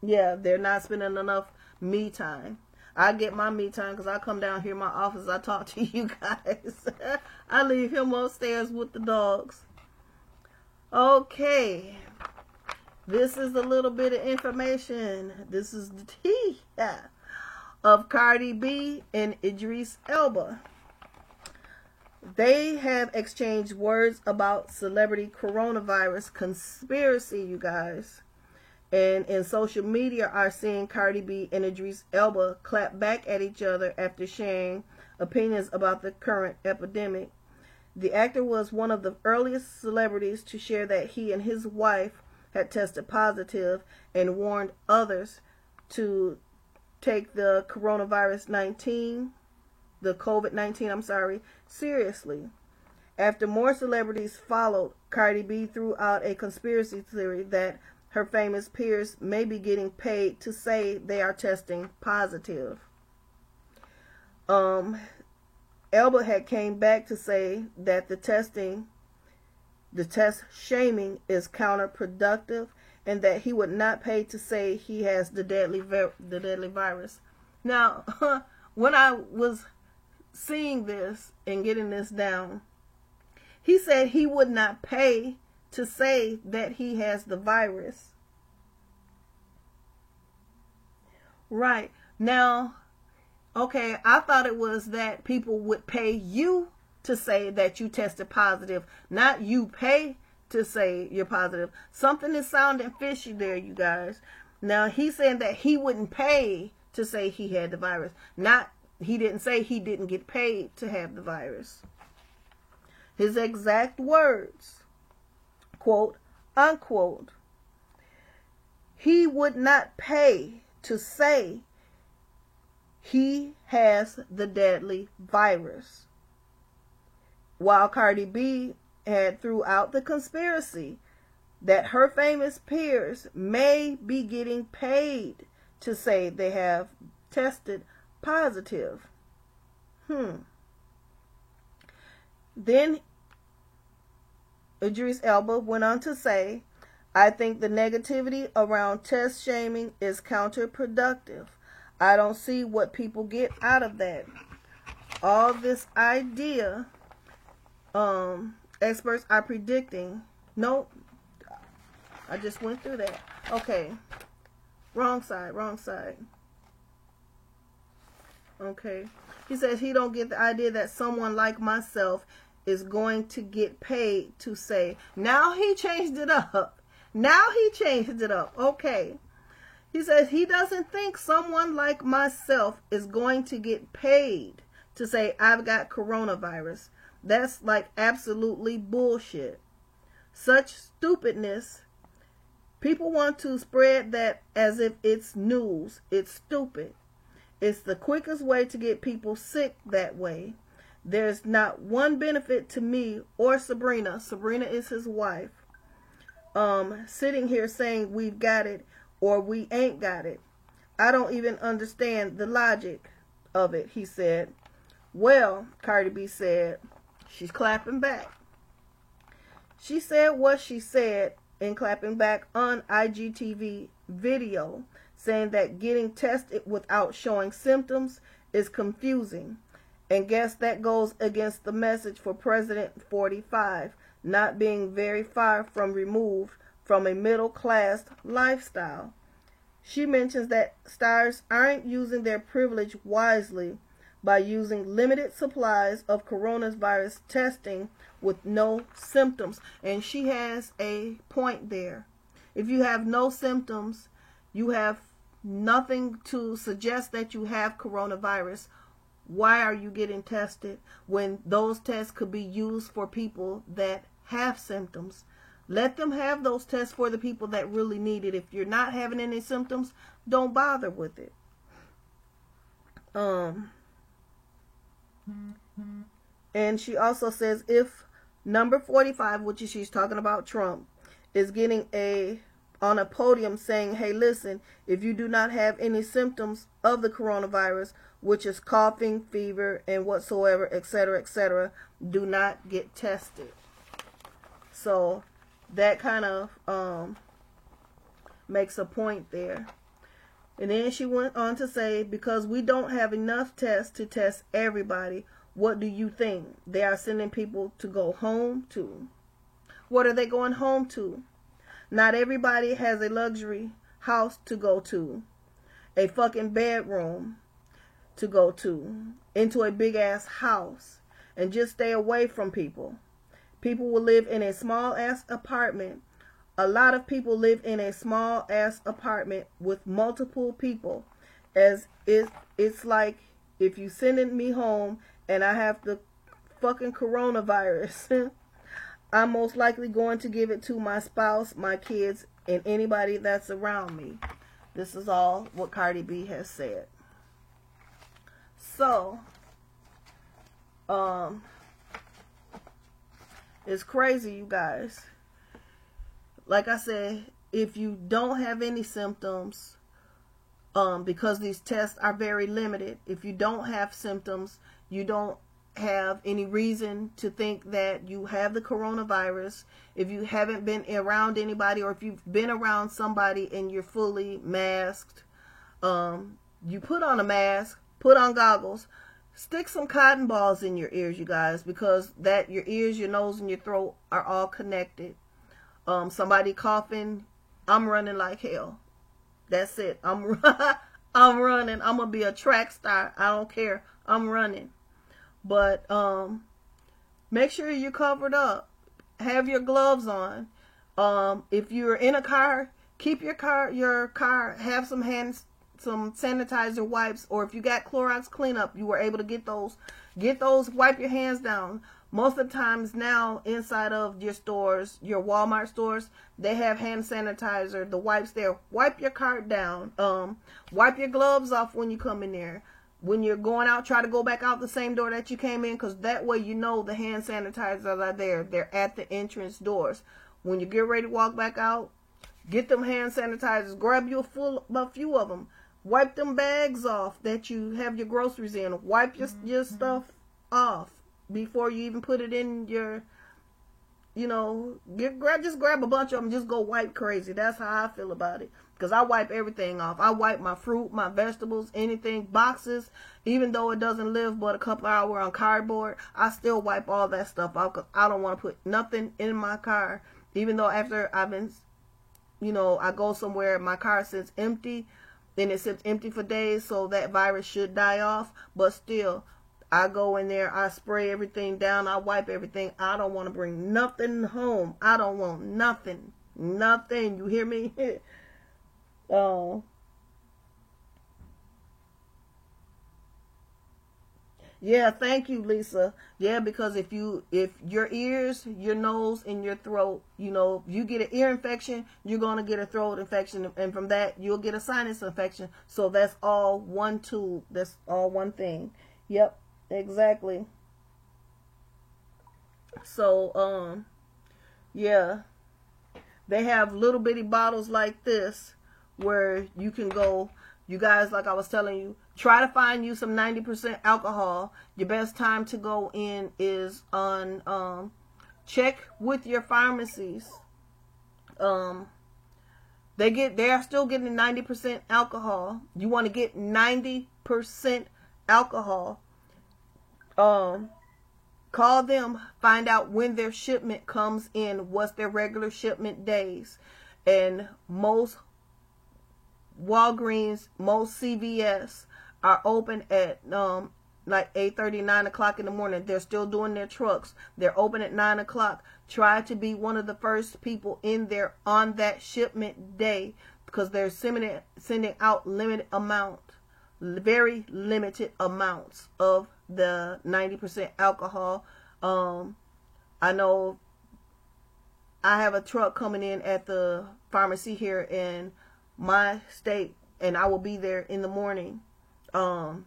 [SPEAKER 1] Yeah, they're not spending enough me time. I get my me time because I come down here in my office. I talk to you guys. I leave him upstairs with the dogs. Okay. This is a little bit of information. This is the tea of Cardi B and Idris Elba. They have exchanged words about celebrity coronavirus conspiracy, you guys. And in social media are seeing Cardi B and Idris Elba clap back at each other after sharing opinions about the current epidemic. The actor was one of the earliest celebrities to share that he and his wife had tested positive and warned others to take the COVID-19, seriously. After more celebrities followed, Cardi B threw out a conspiracy theory that her famous peers may be getting paid to say they are testing positive. Elba had came back to say that the test shaming is counterproductive, and that he would not pay to say he has the deadly virus. Now, when I was seeing this and getting this down, he said he would not pay to say that he has the virus. Right. Now, Okay, I thought it was that people would pay you to say that you tested positive, not you pay to say you're positive. Something is sounding fishy there, you guys. Now, he's saying that he wouldn't pay to say he had the virus. He didn't say he didn't get paid to have the virus. His exact words, quote, unquote, he would not pay to say he has the deadly virus. While Cardi B had threw out the conspiracy that her famous peers may be getting paid to say they have tested positive. Then Idris Elba went on to say, I think the negativity around test shaming is counterproductive. I don't see what people get out of that. All this idea, experts are predicting. Nope. I just went through that. Okay. Wrong side. Okay. He says he don't get the idea that someone like myself is going to get paid to say. Now he changed it up. Okay. He says he doesn't think someone like myself is going to get paid to say I've got coronavirus. That's like absolutely bullshit. Such stupidness. People want to spread that as if it's news. It's stupid. It's the quickest way to get people sick that way. There's not one benefit to me or Sabrina. Sabrina is his wife. Sitting here saying we've got it or we ain't got it. I don't even understand the logic of it, he said. Well, Cardi B said, she's clapping back. She said what she said in clapping back on IGTV video, saying that getting tested without showing symptoms is confusing. And guess that goes against the message for President 45, not being very far from removed from a middle-class lifestyle. She mentions that stars aren't using their privilege wisely by using limited supplies of coronavirus testing with no symptoms. And she has a point there. If you have no symptoms, you have nothing to suggest that you have coronavirus. Why are you getting tested when those tests could be used for people that have symptoms? Let them have those tests for the people that really need it. If you're not having any symptoms, don't bother with it. And she also says if number 45, which is she's talking about Trump, is getting on a podium saying, hey, listen, if you do not have any symptoms of the coronavirus, which is coughing, fever, and whatsoever, etc., do not get tested. So that kind of makes a point there. And then she went on to say, because we don't have enough tests to test everybody, what do you think? They are sending people to go home to. What are they going home to? Not everybody has a luxury house to go to, a fucking bedroom to go to, into a big ass house, and just stay away from people. People will live in a small ass apartment. A lot of people live in a small ass apartment with multiple people. As it's like if you sending me home and I have the fucking coronavirus, I'm most likely going to give it to my spouse, my kids, and anybody that's around me. This is all what Cardi B has said. So, it's crazy, you guys. Like I said, if you don't have any symptoms, because these tests are very limited, if you don't have symptoms, you don't have any reason to think that you have the coronavirus. If you haven't been around anybody, or if you've been around somebody and you're fully masked, you put on a mask, put on goggles, stick some cotton balls in your ears, you guys, because that your ears, your nose, and your throat are all connected. Somebody coughing, I'm running like hell. That's it. I'm I'm running. I'm gonna be a track star. I don't care. I'm running. But make sure you're covered up. Have your gloves on. If you're in a car, keep your car have some sanitizer wipes, or if you got Clorox cleanup, you were able to get those, wipe your hands down. Most of the times now, inside of your stores, your Walmart stores, they have hand sanitizer, the wipes there. Wipe your cart down. Wipe your gloves off when you come in there. When you're going out, try to go back out the same door that you came in, because that way you know the hand sanitizers are there. They're at the entrance doors. When you get ready to walk back out, get them hand sanitizers. Grab you a few of them. Wipe them bags off that you have your groceries in. Wipe your stuff off before you even put it in your, just grab a bunch of them. Just go wipe crazy. That's how I feel about it. Because I wipe everything off. I wipe my fruit, my vegetables, anything, boxes. Even though it doesn't live but a couple hours on cardboard, I still wipe all that stuff off because I don't want to put nothing in my car. Even though after I've been, I go somewhere, my car sits empty, and it sits empty for days, so that virus should die off. But still, I go in there, I spray everything down, I wipe everything. I don't want to bring nothing home. I don't want nothing. Nothing. You hear me? Oh. Yeah, thank you, Lisa. Yeah, because if your ears, your nose, and your throat, you get an ear infection, you're going to get a throat infection. And from that, you'll get a sinus infection. So that's all one tube. That's all one thing. Yep, exactly. So, yeah. They have little bitty bottles like this where you can go. You guys, like I was telling you, try to find you some 90% alcohol. Your best time to go in is on, check with your pharmacies. They are still getting 90% alcohol. You want to get 90% alcohol. Call them, find out when their shipment comes in, what's their regular shipment days. And most Walgreens, most CVS are open at like 8:30, 9 o'clock in the morning. They're still doing their trucks. They're open at 9 o'clock. Try to be one of the first people in there on that shipment day, because they're sending out very limited amounts of the 90% alcohol. I know I have a truck coming in at the pharmacy here in my state, and I will be there in the morning to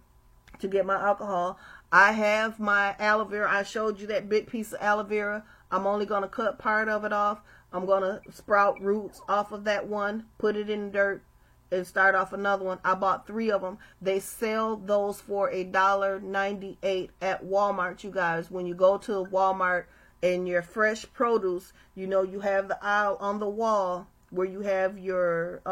[SPEAKER 1] get my alcohol. I have my aloe vera. I showed you that big piece of aloe vera. I'm only going to cut part of it off. I'm going to sprout roots off of that one, put it in the dirt, and start off another one. I bought 3 of them. They sell those for $1.98 at Walmart, you guys. When you go to Walmart and your fresh produce, you have the aisle on the wall where you have your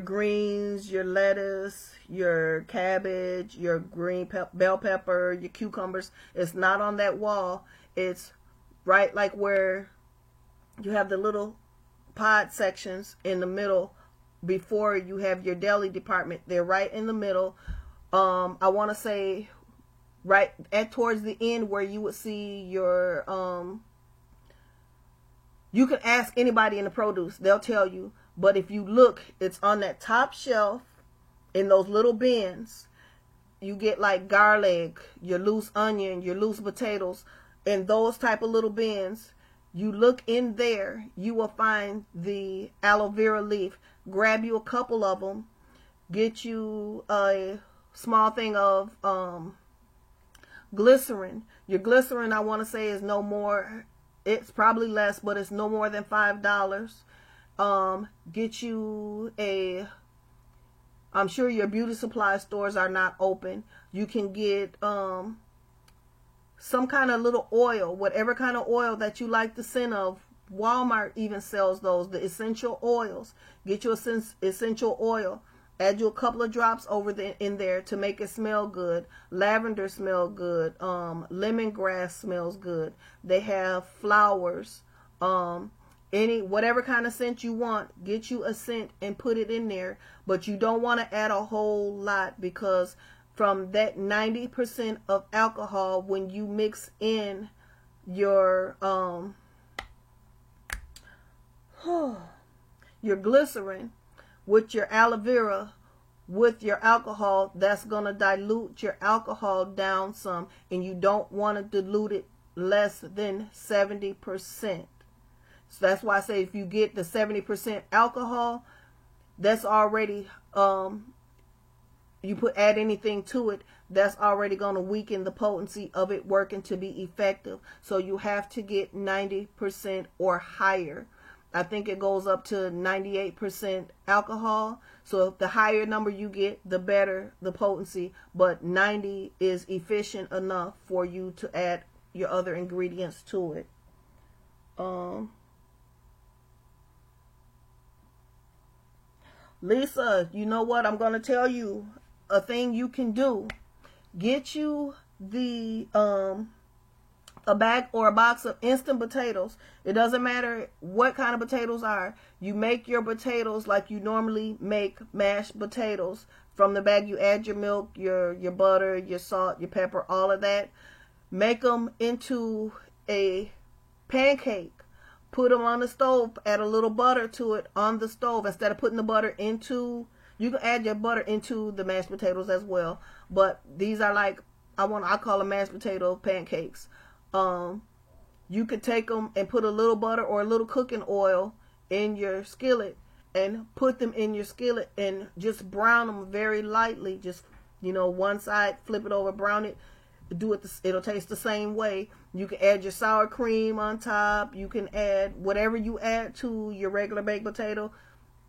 [SPEAKER 1] greens, your lettuce, your cabbage, your green bell pepper, your cucumbers. It's not on that wall. It's right like where you have the little pod sections in the middle before you have your deli department. They're right in the middle. I want to say right at towards the end where you would see your you can ask anybody in the produce, they'll tell you. But if you look, it's on that top shelf in those little bins. You get like garlic, your loose onion, your loose potatoes, in those type of little bins. You look in there, you will find the aloe vera leaf. Grab you a couple of them. Get you a small thing of glycerin. Your glycerin, I want to say, is no more. It's probably less, but it's no more than $5. Get you I'm sure your beauty supply stores are not open. You can get some kind of little oil, whatever kind of oil that you like the scent of. Walmart even sells those, the essential oils. Get you a essential oil. Add you a couple of drops in there to make it smell good. Lavender smells good. Lemongrass smells good. They have flowers. whatever kind of scent you want, get you a scent and put it in there. But you don't want to add a whole lot, because from that 90% of alcohol, when you mix in your glycerin with your aloe vera with your alcohol, that's going to dilute your alcohol down some, and you don't want to dilute it less than 70%. So that's why I say if you get the 70% alcohol, that's already you add anything to it, that's already going to weaken the potency of it working to be effective. So you have to get 90% or higher. I think it goes up to 98% alcohol. So if the higher number you get, the better the potency. But 90 is efficient enough for you to add your other ingredients to it. Lisa, you know what? I'm going to tell you a thing you can do. Get you the a bag or a box of instant potatoes. It doesn't matter what kind of potatoes are. You make your potatoes like you normally make mashed potatoes. From the bag, you add your milk, your butter, your salt, your pepper, all of that. Make them into a pancake. Put them on the stove. Add a little butter to it on the stove. Instead of putting the butter into, you can add your butter into the mashed potatoes as well. But these are like, I call them mashed potato pancakes. You could take them and put a little butter or a little cooking oil in your skillet and put them in your skillet and just brown them very lightly. Just, one side, flip it over, brown it. Do it. It'll taste the same way. You can add your sour cream on top. You can add whatever you add to your regular baked potato.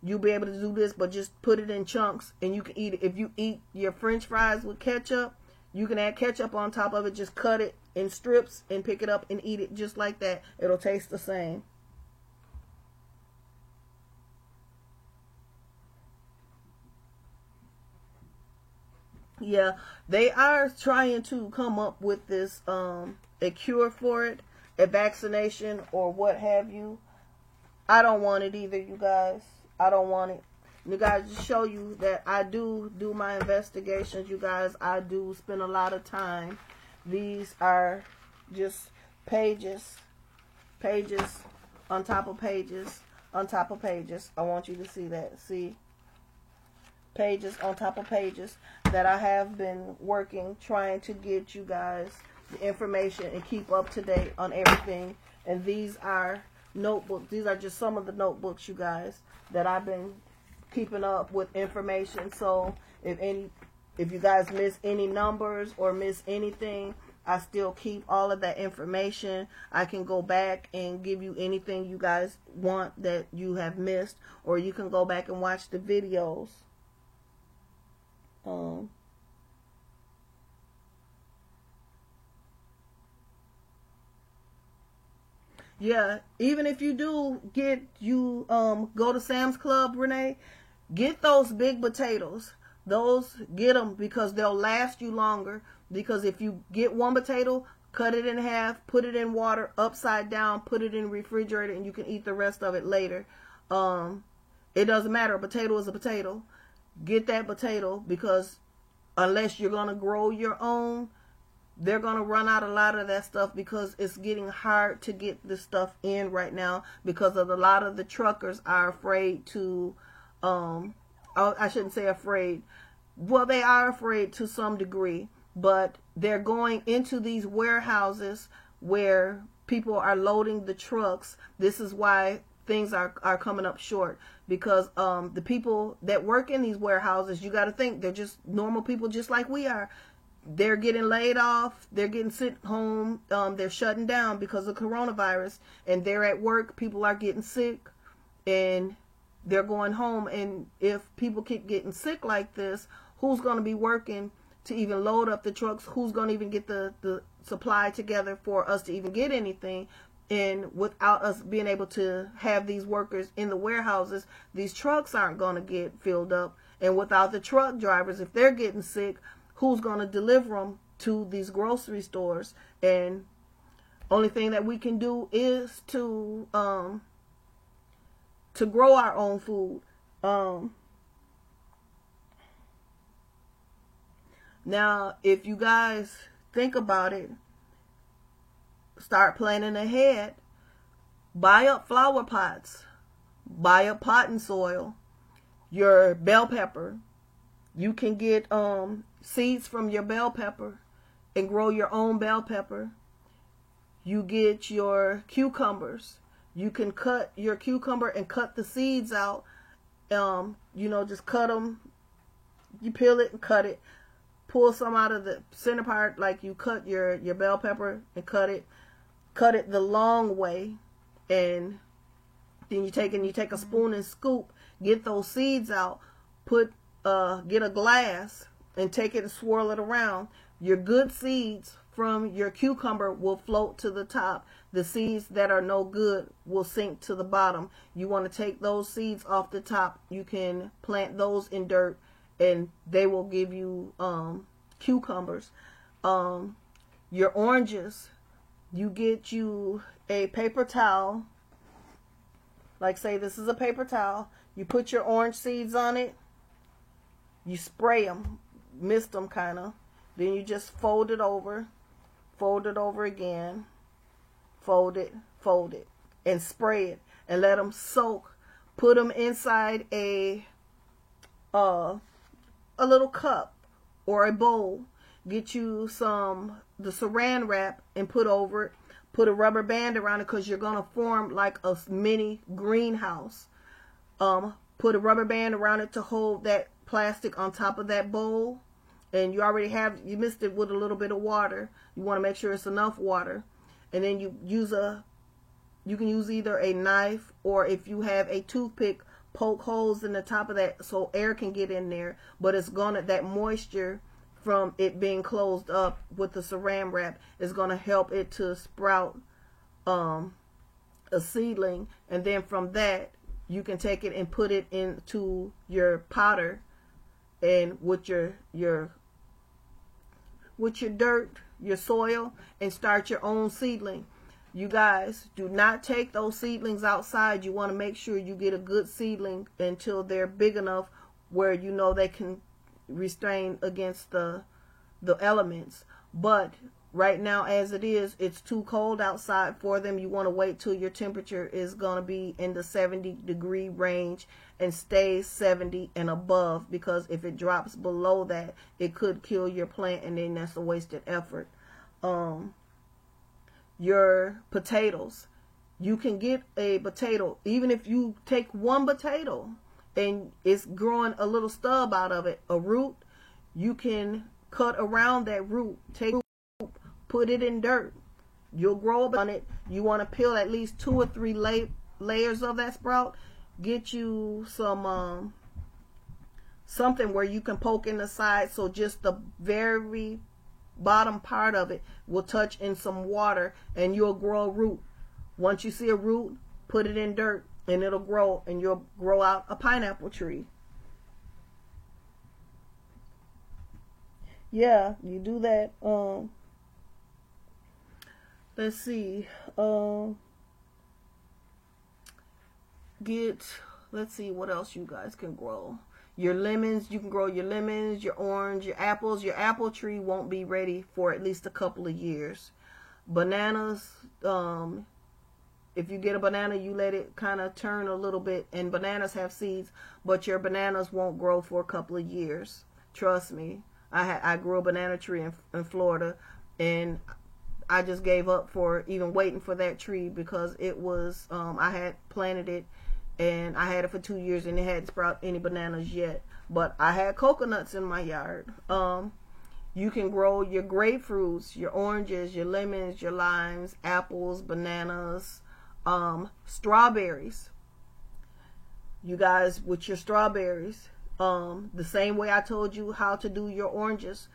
[SPEAKER 1] You'll be able to do this, but just put it in chunks and you can eat it. If you eat your French fries with ketchup, you can add ketchup on top of it. Just cut it in strips and pick it up and eat it just like that. It'll taste the same. Yeah, they are trying to come up with this a cure for it, a vaccination or what have you. I don't want it either, you guys. I don't want it. You guys, just show you that I do my investigations, you guys. I do spend a lot of time. These are just pages on top of pages on top of pages. I want you to see that. See? Pages on top of pages that I have been working, trying to get you guys the information and keep up to date on everything. And these are notebooks. These are just some of the notebooks, you guys, that I've been keeping up with information. So if you guys miss any numbers or miss anything, I still keep all of that information. I can go back and give you anything you guys want that you have missed, or you can go back and watch the videos. Yeah, even if you do go to Sam's Club, Renee, get those big potatoes. Get them because they'll last you longer. Because if you get one potato, cut it in half, put it in water, upside down, put it in the refrigerator, and you can eat the rest of it later. It doesn't matter. A potato is a potato. Get that potato, because unless you're going to grow your own, they're going to run out a lot of that stuff, because it's getting hard to get this stuff in right now because of a lot of the truckers are afraid to, I shouldn't say afraid. Well, they are afraid to some degree, but they're going into these warehouses where people are loading the trucks. This is why things are coming up short, because the people that work in these warehouses, you got to think, they're just normal people just like we are. They're getting laid off. They're getting sent home. They're shutting down because of coronavirus, and they're at work. People are getting sick, and they're going home. And if people keep getting sick like this, who's going to be working to even load up the trucks? Who's going to even get the supply together for us to even get anything? And without us being able to have these workers in the warehouses, these trucks aren't going to get filled up. And without the truck drivers, if they're getting sick, who's going to deliver them to these grocery stores? And only thing that we can do is to to grow our own food. Now, if you guys think about it, start planning ahead. Buy up flower pots. Buy up potting soil. Your bell pepper. You can get seeds from your bell pepper and grow your own bell pepper. You get your cucumbers. You can cut your cucumber and cut the seeds out. Just cut them. You peel it and cut it. Pull some out of the center part, like you cut your bell pepper and cut it the long way, and then you take a spoon and scoop, get those seeds out, get a glass and take it and swirl it around. Your good seeds from your cucumber will float to the top. The seeds that are no good will sink to the bottom. You want to take those seeds off the top. You can plant those in dirt, and they will give you cucumbers. Your oranges, you get you a paper towel. Like, say this is a paper towel. You put your orange seeds on it. You spray them, mist them kind of. Then you just fold it over again. Fold it, and spray it, and let them soak. Put them inside a little cup or a bowl. Get you the saran wrap and put over it. Put a rubber band around it, because you're going to form like a mini greenhouse. Put a rubber band around it to hold that plastic on top of that bowl. And you mixed it with a little bit of water. You want to make sure it's enough water. And then you can use either a knife, or if you have a toothpick, poke holes in the top of that so air can get in there. But that moisture from it being closed up with the saran wrap is going to help it to sprout a seedling. And then from that, you can take it and put it into your potter, and with your dirt, your soil, and start your own seedling. You guys, do not take those seedlings outside. You want to make sure you get a good seedling until they're big enough where you know they can restrain against the elements. But right now, as it is, it's too cold outside for them. You want to wait till your temperature is going to be in the 70-degree range and stay 70 and above, because if it drops below that, it could kill your plant, and then that's a wasted effort. Your potatoes, you can get a potato, even if you take one potato and it's growing a little stub out of it, a root, you can cut around that root, put it in dirt. You'll grow up on it. You want to peel at least 2 or 3 layers of that sprout. Get you some something where you can poke in the side, so just the very bottom part of it will touch in some water, and you'll grow a root. Once you see a root, put it in dirt, and it'll grow, and you'll grow out a pineapple tree. Yeah, you do that. Let's see. Let's see what else you guys can grow. Your lemons, you can grow your lemons, your orange, your apples. Your apple tree won't be ready for at least a couple of years. Bananas, if you get a banana, you let it kind of turn a little bit, and bananas have seeds, but your bananas won't grow for a couple of years. Trust me. I grew a banana tree in Florida, and I just gave up for even waiting for that tree, because it was, I had planted it, and I had it for 2 years, and it hadn't sprouted any bananas yet. But I had coconuts in my yard. You can grow your grapefruits, your oranges, your lemons, your limes, apples, bananas, strawberries. You guys, with your strawberries, the same way I told you how to do your oranges,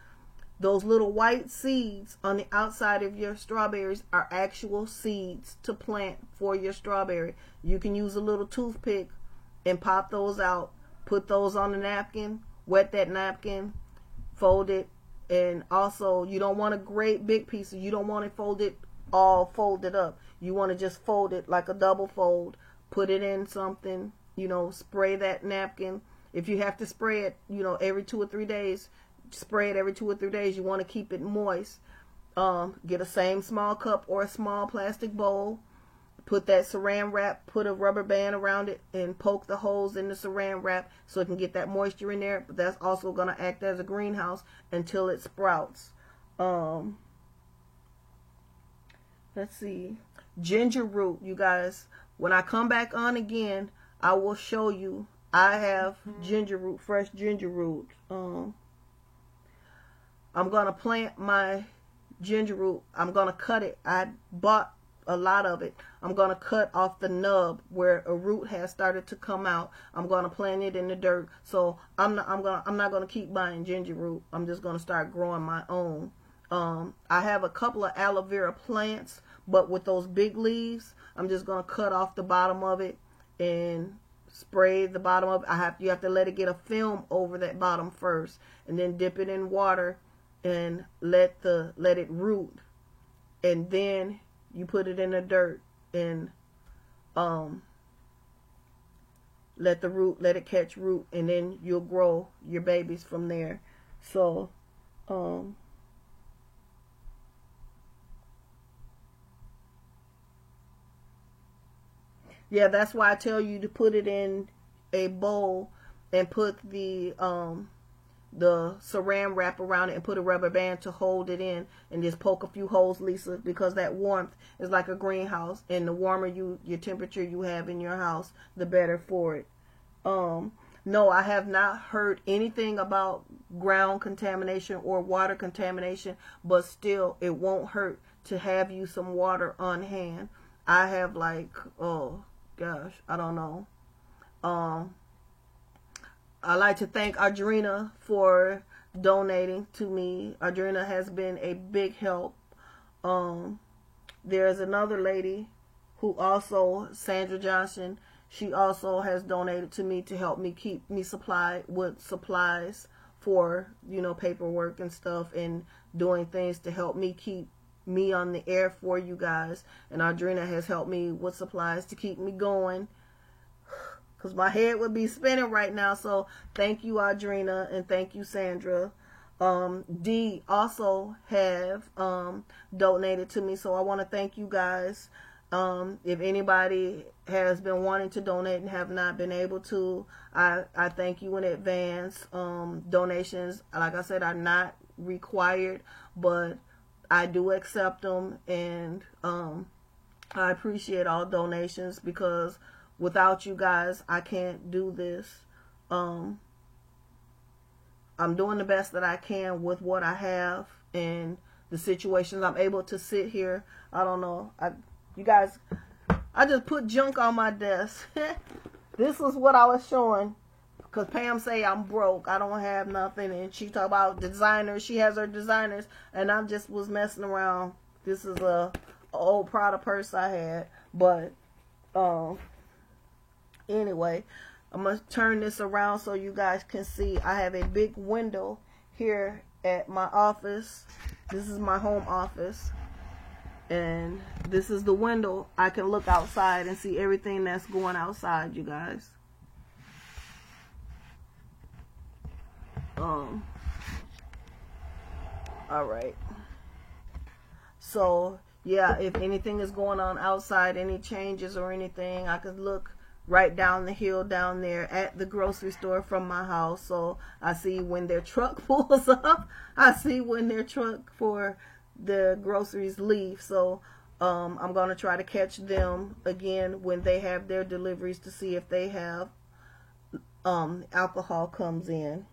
[SPEAKER 1] those little white seeds on the outside of your strawberries are actual seeds to plant for your strawberry. You can use a little toothpick and pop those out, put those on a napkin, wet that napkin, fold it, and also you don't want a great big piece. You don't want it folded up. You want to just fold it like a double fold, put it in something, you know, spray that napkin. If you have to spray it, you know, every 2 or 3 days, spray it every 2 or 3 days. You want to keep it moist. Get a same small cup or a small plastic bowl. Put that saran wrap, put a rubber band around it, and poke the holes in the saran wrap so it can get that moisture in there. But that's also going to act as a greenhouse until it sprouts. Let's see. Ginger root, you guys. When I come back on again, I will show you. I have ginger root, fresh ginger root. I'm going to plant my ginger root. I'm going to cut it. I bought a lot of it. I'm going to cut off the nub where a root has started to come out. I'm going to plant it in the dirt. So I'm not going to keep buying ginger root. I'm just going to start growing my own. I have a couple of aloe vera plants, but with those big leaves, I'm just going to cut off the bottom of it and spray the bottom of it. You have to let it get a film over that bottom first, and then dip it in water and let it root, and then you put it in the dirt and let it catch root, and then you'll grow your babies from there. So yeah, that's why I tell you to put it in a bowl and put the saran wrap around it and put a rubber band to hold it in, and just poke a few holes, Lisa, because that warmth is like a greenhouse, and the warmer your temperature you have in your house, the better for it. No, I have not heard anything about ground contamination or water contamination, but still, it won't hurt to have you some water on hand. I have oh gosh, I don't know. I like to thank Audrina for donating to me. Audrina has been a big help. There's another lady who also, Sandra Johnson, she also has donated to me to help me keep me supplied with supplies for, you know, paperwork and stuff, and doing things to help me keep me on the air for you guys. And Audrina has helped me with supplies to keep me going, because my head would be spinning right now. So thank you, Audrina, and thank you, Sandra. Dee also have donated to me, so I want to thank you guys. If anybody has been wanting to donate and have not been able to, I thank you in advance. Donations, like I said, are not required, but I do accept them, and I appreciate all donations, because without you guys, I can't do this. I'm doing the best that I can with what I have and the situations I'm able to sit here. I don't know. You guys, I just put junk on my desk. This is what I was showing, because Pam say I'm broke. I don't have nothing. And she talk about designers. She has her designers. And I just was messing around. This is a old Prada purse I had. But anyway, I'm going to turn this around so you guys can see. I have a big window here at my office. This is my home office. And this is the window. I can look outside and see everything that's going outside, you guys. Alright. So, yeah, if anything is going on outside, any changes or anything, I could look right down the hill down there at the grocery store from my house. So I see when their truck pulls up. I see when their truck for the groceries leave. So I'm going to try to catch them again when they have their deliveries to see if they have alcohol comes in.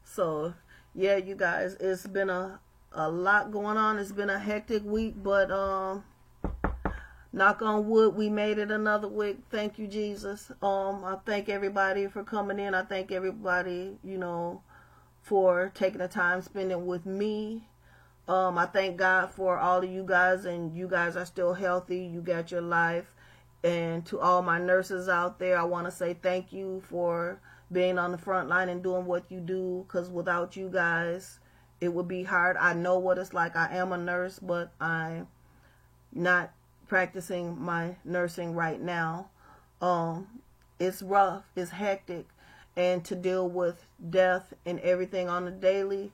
[SPEAKER 1] So, yeah, you guys, it's been a lot going on. It's been a hectic week, but knock on wood, we made it another week. Thank you, Jesus. I thank everybody for coming in. I thank everybody, you know, for taking the time spending with me. I thank God for all of you guys, and you guys are still healthy. You got your life. And to all my nurses out there, I want to say thank you for being on the front line and doing what you do, because without you guys, it would be hard. I know what it's like. I am a nurse, but I'm not practicing my nursing right now. It's rough. It's hectic. And to deal with death and everything on the daily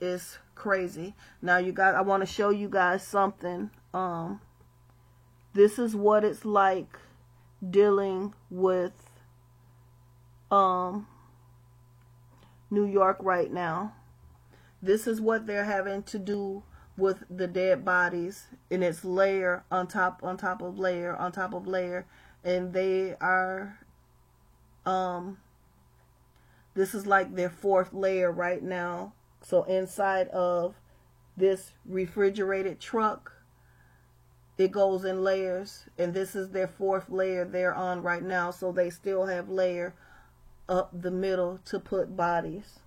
[SPEAKER 1] is crazy. Now, you guys, I want to show you guys something. This is what it's like dealing with New York right now. This is what they're having to do with the dead bodies, and it's layer on top of layer on top of layer, and they are this is like their fourth layer right now. So inside of this refrigerated truck, it goes in layers, and this is their fourth layer they're on right now. So they still have layer up the middle to put bodies.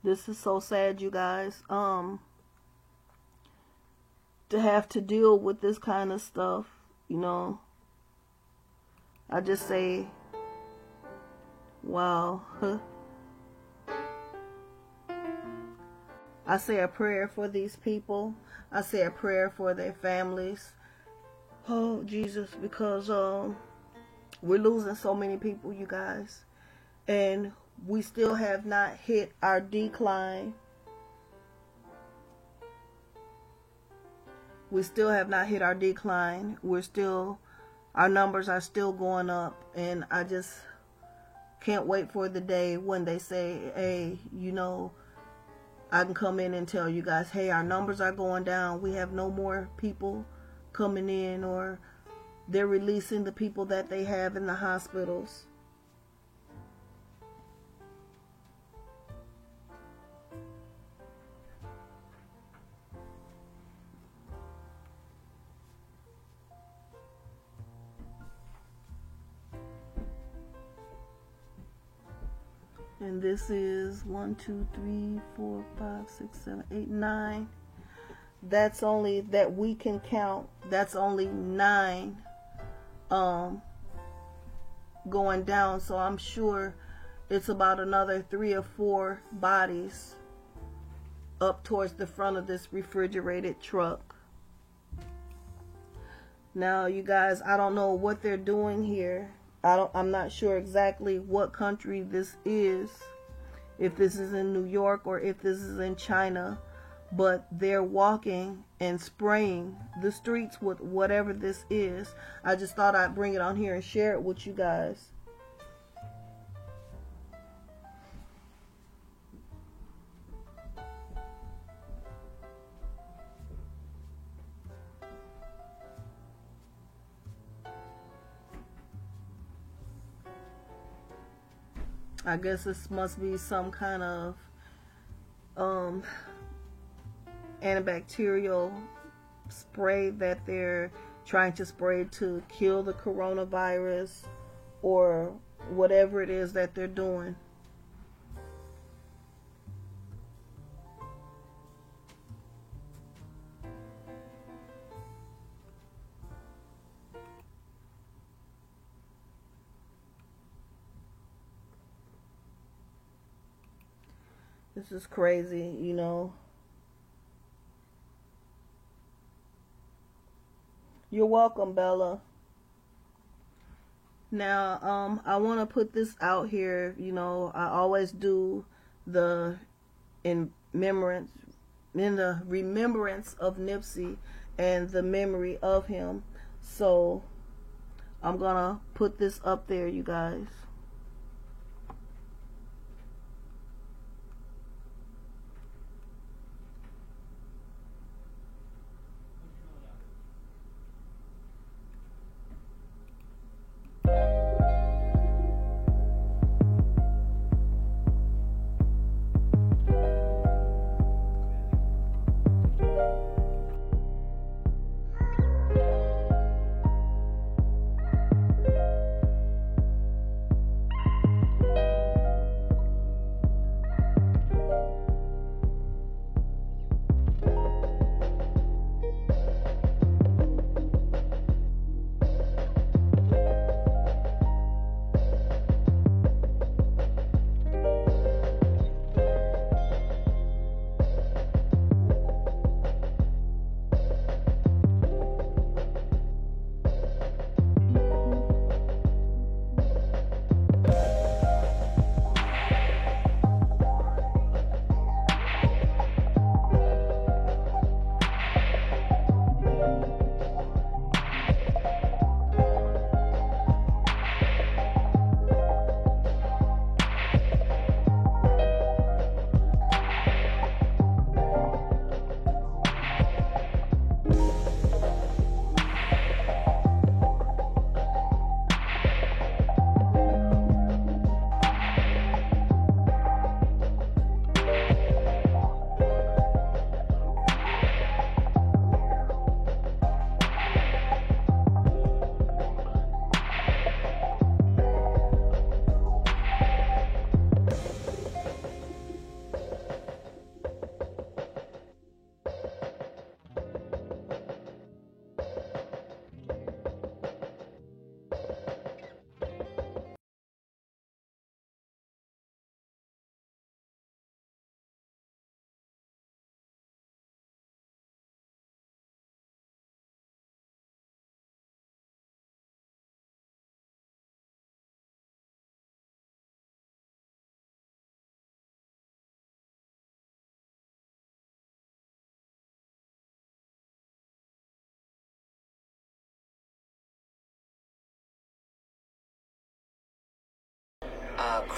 [SPEAKER 1] This is so sad, you guys. To have to deal with this kind of stuff, you know. I just say, wow. I say a prayer for these people. I say a prayer for their families. Oh, Jesus, because we're losing so many people, you guys. And we still have not hit our decline. We still have not hit our decline. Our numbers are still going up. And I just can't wait for the day when they say, hey, you know, I can come in and tell you guys, hey, our numbers are going down. We have no more people coming in, or they're releasing the people that they have in the hospitals. And this is 1, 2, 3, 4, 5, 6, 7, 8, 9. That's only that we can count. That's only 9 going down. So I'm sure it's about another 3 or 4 bodies up towards the front of this refrigerated truck. Now, you guys, I don't know what they're doing here. I'm not sure exactly what country this is, if this is in New York or if this is in China, but they're walking and spraying the streets with whatever this is. I just thought I'd bring it on here and share it with you guys. I guess this must be some kind of antibacterial spray that they're trying to spray to kill the coronavirus, or whatever it is that they're doing. This is crazy, you know. You're welcome, Bella. Now, I want to put this out here. You know, I always do in the remembrance of Nipsey and the memory of him. So, I'm gonna put this up there, you guys.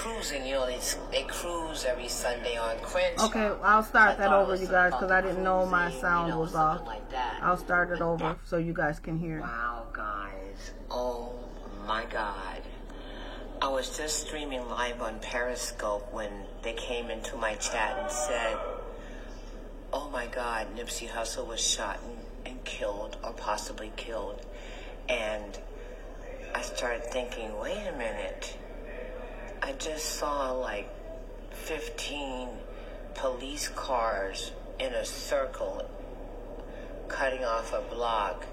[SPEAKER 5] cruising. You know, they cruise every Sunday on Crenshaw.
[SPEAKER 1] Okay, I'll start that over, you guys, because I didn't know my sound was off.
[SPEAKER 5] Like that.
[SPEAKER 1] I'll start it over so you guys can hear.
[SPEAKER 5] Wow, guys. Oh, my God. I was just streaming live on Periscope when they came into my chat and said, oh, my God, Nipsey Hussle was shot and killed, or possibly killed. And I started thinking, wait a minute. I just saw like 15 police cars in a circle cutting off a block.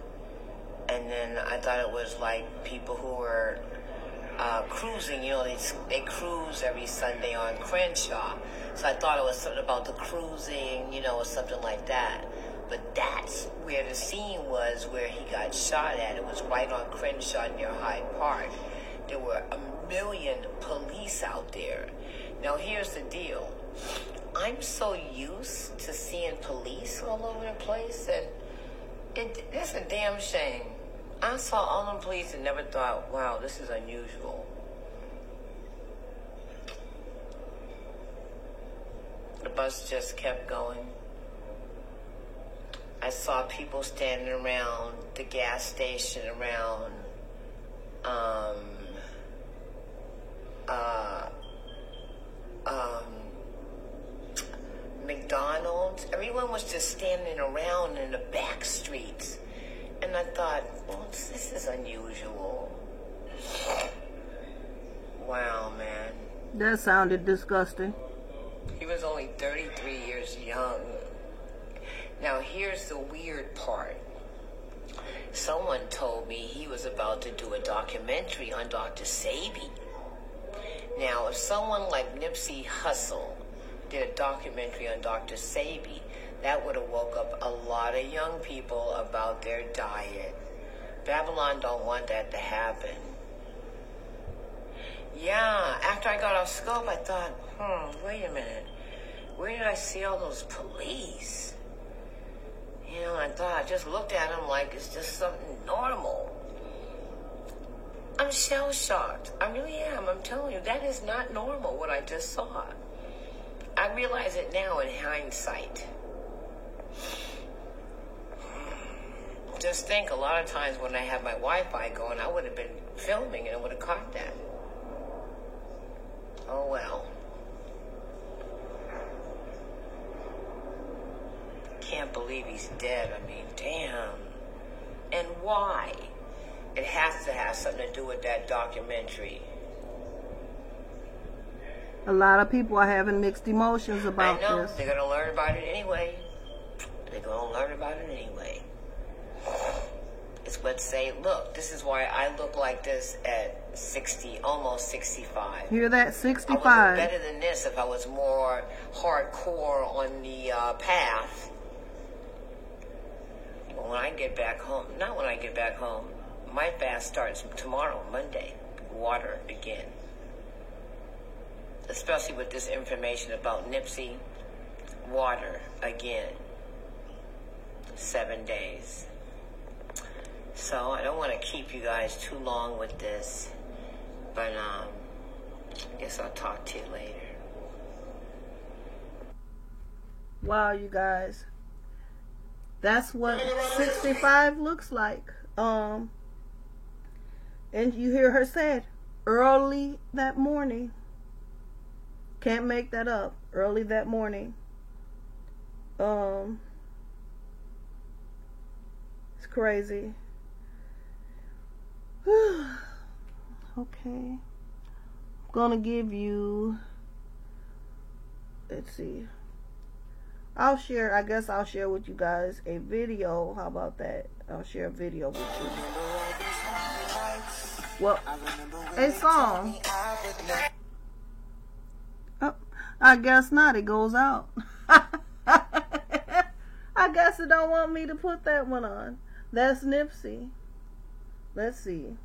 [SPEAKER 5] And then I thought it was like people who were cruising. You know, they cruise every Sunday on Crenshaw. So I thought it was something about the cruising, you know, or something like that. But that's where the scene was where he got shot at. It was right on Crenshaw near Hyde Park. There were 1 million police out there. Now, here's the deal. I'm so used to seeing police all over the place, and it's a damn shame. I saw all them police and never thought, wow, this is unusual. The bus just kept going. I saw people standing around the gas station, around McDonald's. Everyone was just standing around in the back streets. And I thought, well, this is unusual. Wow, man.
[SPEAKER 1] That sounded disgusting.
[SPEAKER 5] He was only 33 years young. Now, here's the weird part. Someone told me he was about to do a documentary on Dr. Sebi. Now, if someone like Nipsey Hussle did a documentary on Dr. Sebi, that would have woke up a lot of young people about their diet. Babylon don't want that to happen. Yeah, after I got off Scope, I thought, wait a minute. Where did I see all those police? You know, I thought, I just looked at them like it's just something normal. I'm shell-shocked. I really am. I'm telling you, that is not normal, what I just saw. I realize it now in hindsight. Just think, a lot of times when I have my Wi-Fi going, I would have been filming and I would have caught that. Oh, well. Can't believe he's dead. I mean, damn. And why? It has to have something to do with that documentary.
[SPEAKER 1] A lot of people are having mixed emotions about this.
[SPEAKER 5] I know. They're going to learn about it anyway. They're going to learn about it anyway. It's what say, look, this is why I look like this at 60, almost 65.
[SPEAKER 1] Hear that? 65.
[SPEAKER 5] I would look better than this if I was more hardcore on the path. When I get back home, not when I get back home, my fast starts tomorrow, Monday. Water again. Especially with this information about Nipsey. Water again. 7 days. So I don't want to keep you guys too long with this. But I guess I'll talk to you later.
[SPEAKER 1] Wow, you guys. That's what 65 looks like. And you hear her said, early that morning. Can't make that up. Early that morning. It's crazy. Okay. I'm gonna give you, let's see. I guess I'll share with you guys a video. How about that? I'll share a video with you. Well, a song. Oh, I guess not. It goes out. I guess it don't want me to put that one on. That's Nipsey. Let's see.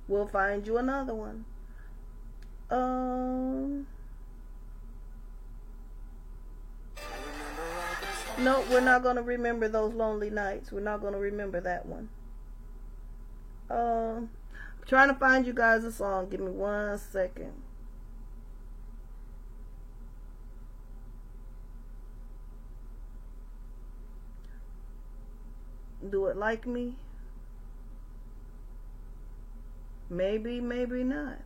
[SPEAKER 1] We'll find you another one. No, we're not going to remember those lonely nights. We're not going to remember that one. I'm trying to find you guys a song. Give me 1 second. Do it like me? Maybe, maybe not.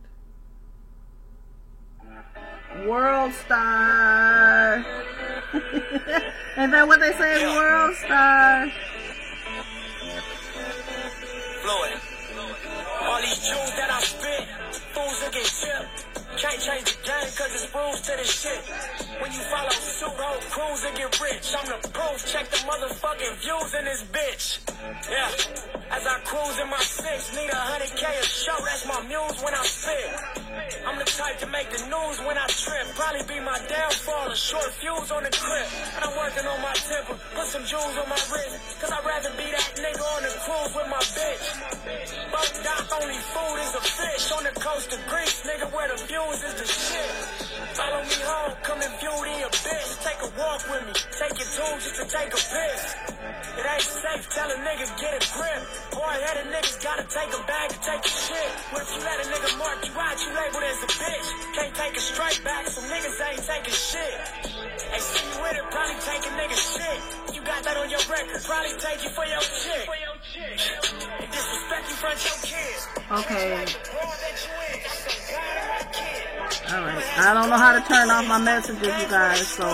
[SPEAKER 1] World star. Ain't that what they say? World star.
[SPEAKER 6] Floyd. All these jewels that I spit, fools will get chipped. Can't change the game cause it's rules to this shit. When you follow suit, whole crews will get rich. I'm the proof, check the motherfucking views in this bitch. Yeah, as I cruise in my six, need 100K a show, that's my muse when I spit. I'm the type to make the news when I trip. Probably be my downfall, a short fuse on the clip. And I'm working on my temper, put some jewels on my wrist. Cause I'd rather be that nigga on the cruise with my bitch. Boat dock, only food is a fish. On the coast of Greece, nigga, where the views is the shit. Follow me home, come and view the abyss. Take a walk with me, take your tools just to take a piss. It ain't safe, tell a nigga get a grip. Hard-headed niggas gotta take a bag to take a shit. What if you let a nigga mark you out, you labeled as a bitch. Can't take a straight back, so niggas ain't taking shit. They see you with it, probably take a nigga shit. You got that on your record, probably take you for your chick. And disrespect you front your kids.
[SPEAKER 1] Okay. Alright, I don't know how to turn off my messages, you guys, so.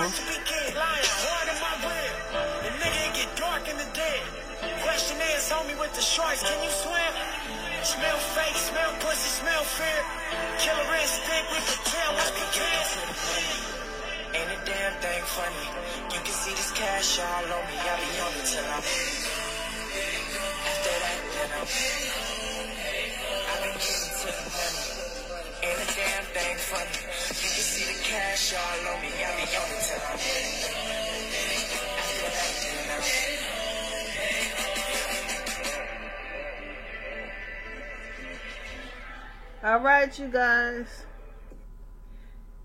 [SPEAKER 6] Question is, homie with the shorts, can you swim? Smell fake, smell pussy, smell fear. Killer instinct with the tail, let's be kids. Ain't a damn thing funny. You can see this cash all on me, I'll be on it till I'm. After that, then I'm. I've been getting to the money. Ain't a damn thing funny. You can see the cash all on me, I'll be on it till I'm. After that, then I'm.
[SPEAKER 1] Alright, you guys.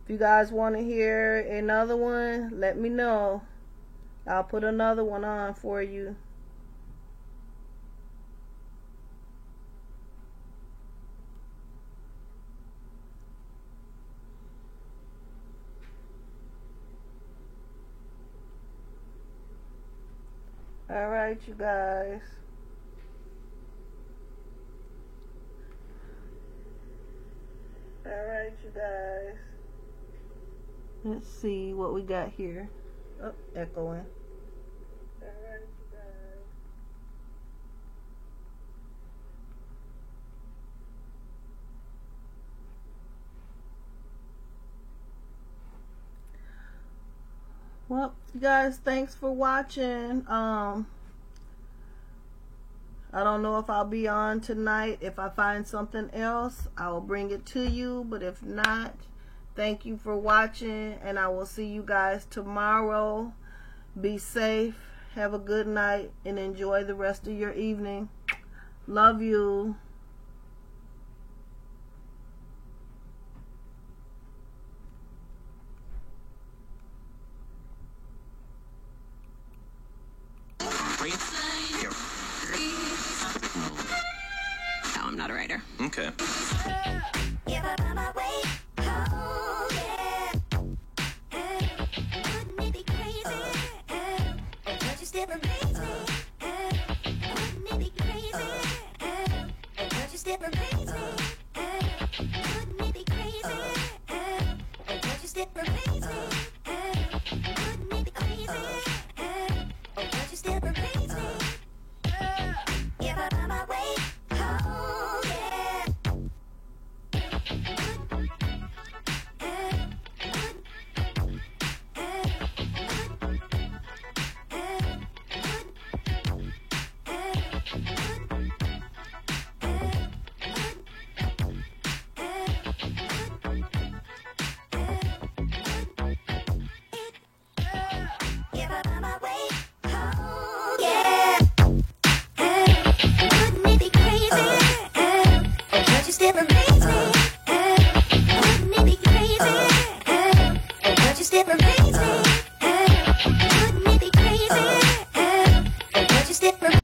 [SPEAKER 1] If you guys want to hear another one, let me know. I'll put another one on for you. Alright, you guys. Alright, you guys. Let's see what we got here. Oh, echoing. Alright, you guys. Well, you guys, thanks for watching. I don't know if I'll be on tonight. If I find something else, I will bring it to you. But if not, thank you for watching, and I will see you guys tomorrow. Be safe, have a good night, and enjoy the rest of your evening. Love you.
[SPEAKER 7] I'm not a writer.
[SPEAKER 8] Okay.
[SPEAKER 9] Still